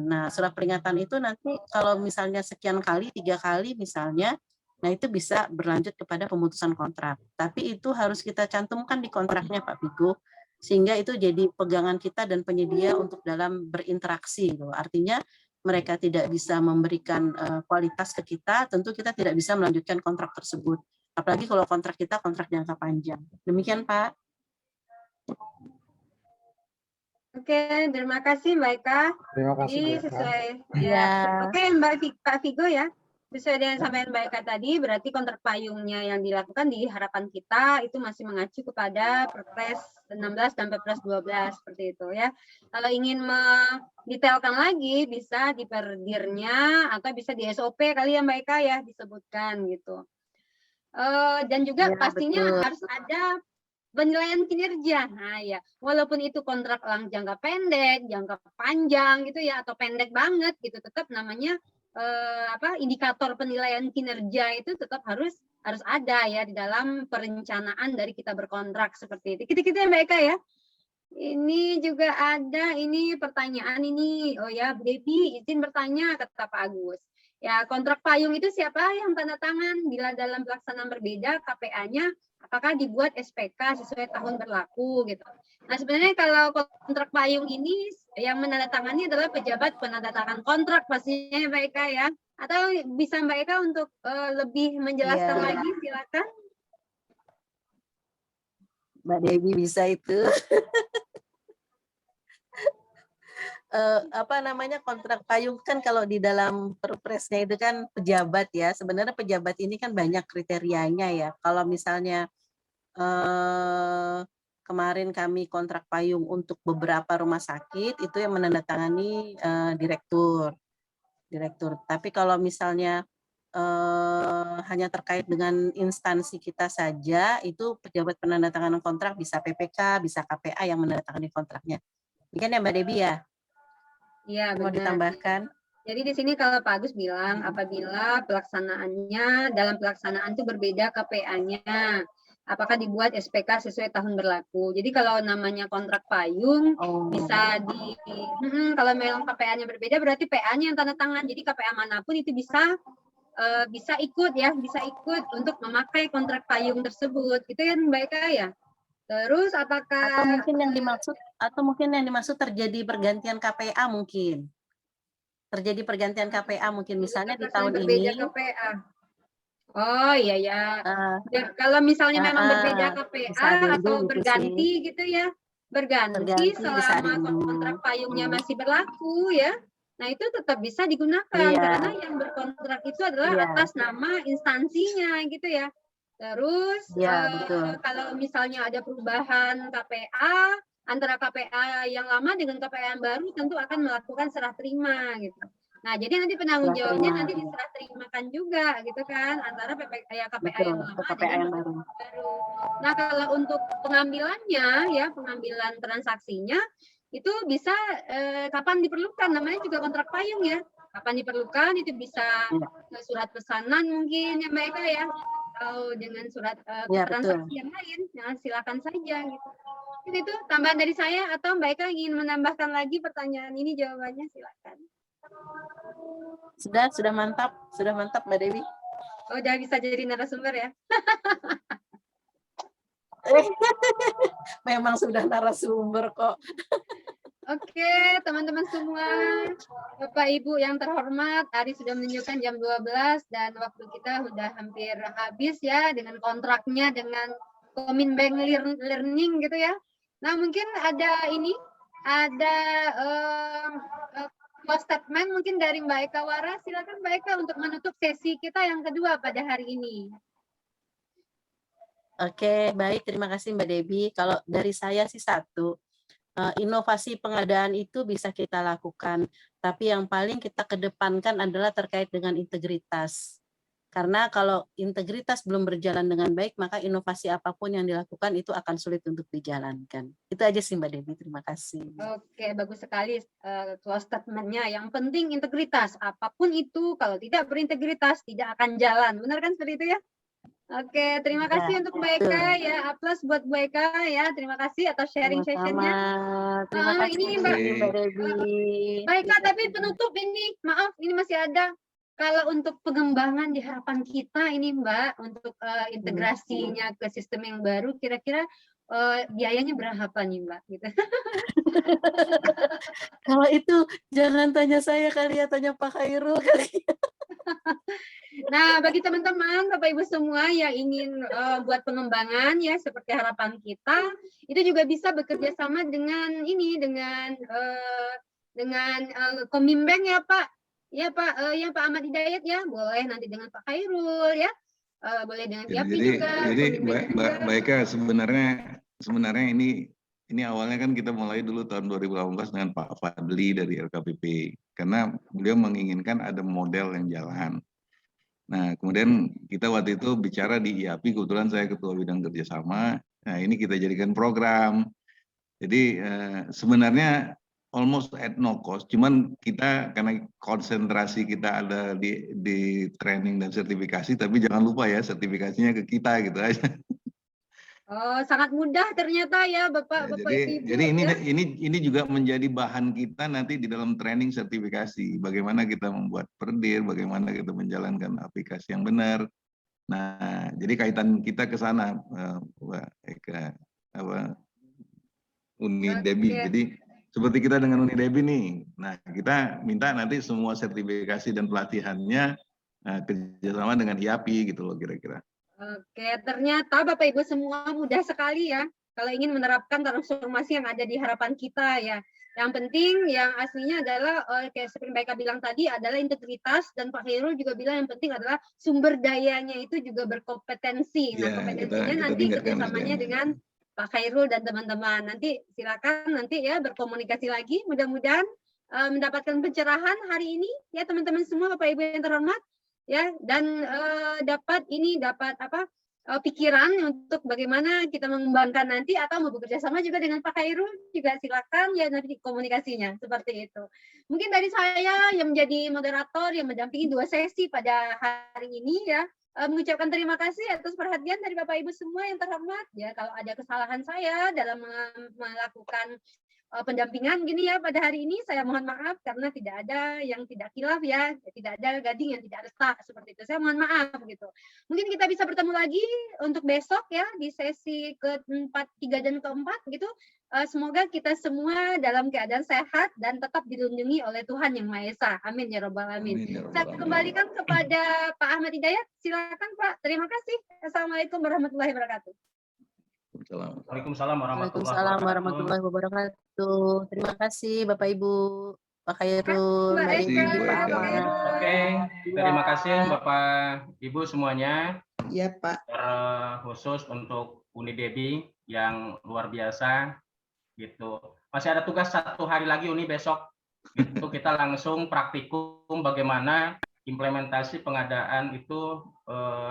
Nah, surat peringatan itu nanti kalau misalnya sekian kali, 3 kali misalnya, nah itu bisa berlanjut kepada pemutusan kontrak. Tapi itu harus kita cantumkan di kontraknya, Pak Pigo, sehingga itu jadi pegangan kita dan penyedia untuk dalam berinteraksi. Artinya mereka tidak bisa memberikan kualitas ke kita, tentu kita tidak bisa melanjutkan kontrak tersebut. Apalagi kalau kontrak kita kontrak jangka panjang. Demikian, Pak. Oke, terima kasih Mbak Eka. Terima kasih, Jadi Bu Eka. sesuai Ya. Oke, Pak Vigo ya. Sesuai dengan sampaian Mbak Eka tadi, berarti kontrak payungnya yang dilakukan di harapan kita itu masih mengacu kepada Perpres 16 dan Perpres 12 seperti itu ya. Kalau ingin mendetailkan lagi bisa di perdirnya atau bisa di SOP kali ya Mbak Eka ya disebutkan gitu. Dan juga Ya, pastinya betul. harus ada penilaian kinerja. Nah ya, walaupun itu kontrak jangka pendek, jangka panjang gitu ya, atau pendek banget gitu, tetap namanya indikator penilaian kinerja itu tetap harus ada ya di dalam perencanaan dari kita berkontrak seperti itu. Kita Mbak Eka ya. Ini juga ada ini pertanyaan ini. Oh ya, Bu Devi izin bertanya kata Pak Agus. Ya, kontrak payung itu siapa yang tanda tangan bila dalam pelaksanaan berbeda KPA-nya apakah dibuat SPK sesuai tahun berlaku gitu. Nah, sebenarnya kalau kontrak payung ini yang menandatangani adalah pejabat penandatangan kontrak pastinya Mbak Eka ya. Atau bisa Mbak Eka untuk lebih menjelaskan Ya. lagi silakan. Mbak Dewi bisa itu. Kontrak payung kan kalau di dalam perpresnya itu kan pejabat ya. Sebenarnya pejabat ini kan banyak kriterianya ya. Kalau misalnya kemarin kami kontrak payung untuk beberapa rumah sakit itu yang menandatangani direktur. Tapi kalau misalnya hanya terkait dengan instansi kita saja, itu pejabat penandatanganan kontrak bisa PPK, bisa KPA yang menandatangani kontraknya. Ini kan ya Mbak Debi ya? Iya, Mau benar. ditambahkan? Jadi di sini kalau Pak Agus bilang apabila pelaksanaannya dalam pelaksanaan itu berbeda KPA-nya, apakah dibuat SPK sesuai tahun berlaku. Jadi kalau namanya kontrak payung bisa kalau memang KPA-nya berbeda berarti PA-nya yang tanda tangan. Jadi KPA manapun itu bisa ikut ya, bisa ikut untuk memakai kontrak payung tersebut. Itu kan Mbak Eka ya. Terus apakah atau mungkin yang dimaksud terjadi pergantian KPA mungkin. Terjadi pergantian KPA mungkin misalnya di tahun ini. KPA. Oh iya ya. Kalau misalnya memang berbeda KPA atau berganti gitu ya. Berganti selama kontrak payungnya masih berlaku ya. Nah, itu tetap bisa digunakan karena yang berkontrak itu adalah atas nama instansinya gitu ya. Terus kalau misalnya ada perubahan KPA antara KPA yang lama dengan KPA yang baru tentu akan melakukan serah terima gitu. Nah, jadi nanti penanggung jawabnya nanti diserah terimakan juga gitu kan antara KPA yang lama dengan yang baru. Nah, kalau untuk pengambilannya ya, pengambilan transaksinya itu bisa kapan diperlukan, namanya juga kontrak payung ya. Kapan diperlukan itu bisa surat pesanan mungkin ya Mbak Eka ya, atau dengan surat transaksi yang lain, nah, silakan saja gitu. Itu tambahan dari saya atau Mbak Eka ingin menambahkan lagi pertanyaan ini jawabannya silakan. Sudah mantap Mbak Dewi. Oh, udah bisa jadi narasumber ya. Memang sudah narasumber kok. Oke, teman-teman semua, Bapak Ibu yang terhormat, tadi sudah menunjukkan jam 12 dan waktu kita sudah hampir habis ya dengan kontraknya dengan Kominbank Learning gitu ya. Nah, mungkin ada close statement mungkin dari Mbak Eka Wara. Silakan Mbak Eka untuk menutup sesi kita yang kedua pada hari ini. Oke, baik. Terima kasih Mbak Debbie. Kalau dari saya sih satu, inovasi pengadaan itu bisa kita lakukan, tapi yang paling kita kedepankan adalah terkait dengan integritas. Karena kalau integritas belum berjalan dengan baik, maka inovasi apapun yang dilakukan itu akan sulit untuk dijalankan. Itu aja sih Mbak Debbie, terima kasih. Oke, bagus sekali close statement-nya. Yang penting integritas. Apapun itu, kalau tidak berintegritas, tidak akan jalan. Benar kan seperti itu ya? Oke, terima kasih untuk Mbak Eka ya. Aplaus buat Mbak Eka ya. Terima kasih atas sharing session-nya. Terima kasih Ini Mbak Debbie. Mbak Eka, tapi penutup ini, maaf, ini masih ada. Kalau untuk pengembangan di harapan kita ini Mbak, untuk integrasinya ke sistem yang baru, kira-kira biayanya berapa nih Mbak? Gitu. Kalau itu jangan tanya saya kali ya, tanya Pak Khairul kali. Nah, bagi teman-teman, Bapak Ibu semua yang ingin buat pengembangan ya seperti harapan kita, itu juga bisa bekerja sama dengan ini, dengan Komimbank ya Pak. Ya Pak, ya Pak Ahmad Hidayat ya, boleh nanti dengan Pak Khairul ya, boleh dengan Yapi juga. Jadi Mbak Eka, sebenarnya ini awalnya kan kita mulai dulu tahun 2018 dengan Pak Fadli dari LKPP, karena beliau menginginkan ada model yang jalan. Nah, kemudian kita waktu itu bicara di IAPI, kebetulan saya ketua bidang kerjasama. Nah, ini kita jadikan program. Jadi sebenarnya almost at no cost, cuman kita karena konsentrasi kita ada di training dan sertifikasi, tapi jangan lupa ya sertifikasinya ke kita gitu aja. Oh, sangat mudah ternyata ya Bapak Ibu. Jadi ini juga menjadi bahan kita nanti di dalam training sertifikasi. Bagaimana kita membuat perdir, bagaimana kita menjalankan aplikasi yang benar. Nah, jadi kaitan kita ke sana, Mbak Eka, Uni Debbie. Jadi seperti kita dengan Uni Debbie nih. Nah, kita minta nanti semua sertifikasi dan pelatihannya kerjasama dengan IAPI gitu loh kira-kira. Oke, ternyata Bapak Ibu semua mudah sekali ya kalau ingin menerapkan transformasi yang ada di harapan kita ya. Yang penting, yang aslinya adalah kayak seperti Mbak Eka bilang tadi adalah integritas, dan Pak Khairul juga bilang yang penting adalah sumber dayanya itu juga berkompetensi. Nah, kompetensinya nanti kerjasamanya dengan Pak Khairul dan teman-teman. Nanti silakan nanti ya berkomunikasi lagi. Mudah-mudahan mendapatkan pencerahan hari ini ya teman-teman semua, Bapak Ibu yang terhormat. Ya, dan dapat pikiran untuk bagaimana kita mengembangkan nanti, atau mau bekerja sama juga dengan Pak Khairul juga silakan ya nanti komunikasinya seperti itu. Mungkin dari saya yang menjadi moderator yang mendampingi 2 sesi pada hari ini ya, mengucapkan terima kasih atas perhatian dari Bapak Ibu semua yang terhormat ya. Kalau ada kesalahan saya dalam melakukan pendampingan gini ya pada hari ini, saya mohon maaf karena tidak ada yang tidak khilaf ya, tidak ada gading yang tidak retak seperti itu. Saya mohon maaf gitu. Mungkin kita bisa bertemu lagi untuk besok ya di sesi ke-4, 3 dan ke-4 gitu. Semoga kita semua dalam keadaan sehat dan tetap dilindungi oleh Tuhan Yang Maha Esa. Amin ya Rabbal Alamin. Saya kembalikan kepada Pak Ahmad Hidayat. Silakan Pak. Terima kasih. Assalamualaikum warahmatullahi wabarakatuh. Waalaikumsalam warahmatullahi wabarakatuh. Terima kasih Bapak Ibu, Pak Khairul, Mbak Debbie, Pak Ahmad. Oke, terima kasih Bapak Ibu semuanya. Iya Pak. Khusus untuk Uni Debbie yang luar biasa gitu. Masih ada tugas 1 hari lagi Uni besok. Itu kita langsung praktikum bagaimana implementasi pengadaan itu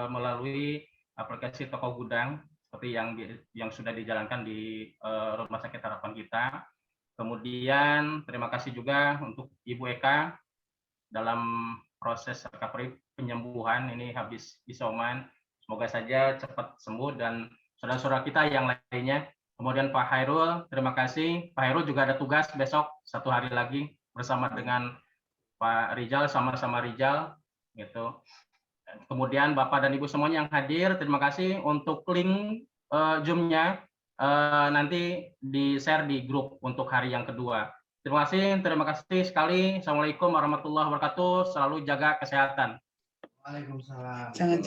melalui aplikasi Toko Gudang seperti yang sudah dijalankan di Rumah Sakit Harapan kita. Kemudian terima kasih juga untuk Ibu Eka dalam proses recovery penyembuhan ini habis isoman. Semoga saja cepat sembuh dan saudara-saudara kita yang lainnya. Kemudian Pak Khairul, terima kasih. Pak Khairul juga ada tugas besok 1 hari lagi bersama dengan Pak Rijal, sama-sama Rijal gitu. Kemudian Bapak dan Ibu semuanya yang hadir, terima kasih. Untuk link Zoom-nya nanti di-share di grup untuk hari yang kedua. Terima kasih sekali. Assalamualaikum warahmatullahi wabarakatuh. Selalu jaga kesehatan. Waalaikumsalam. Jangan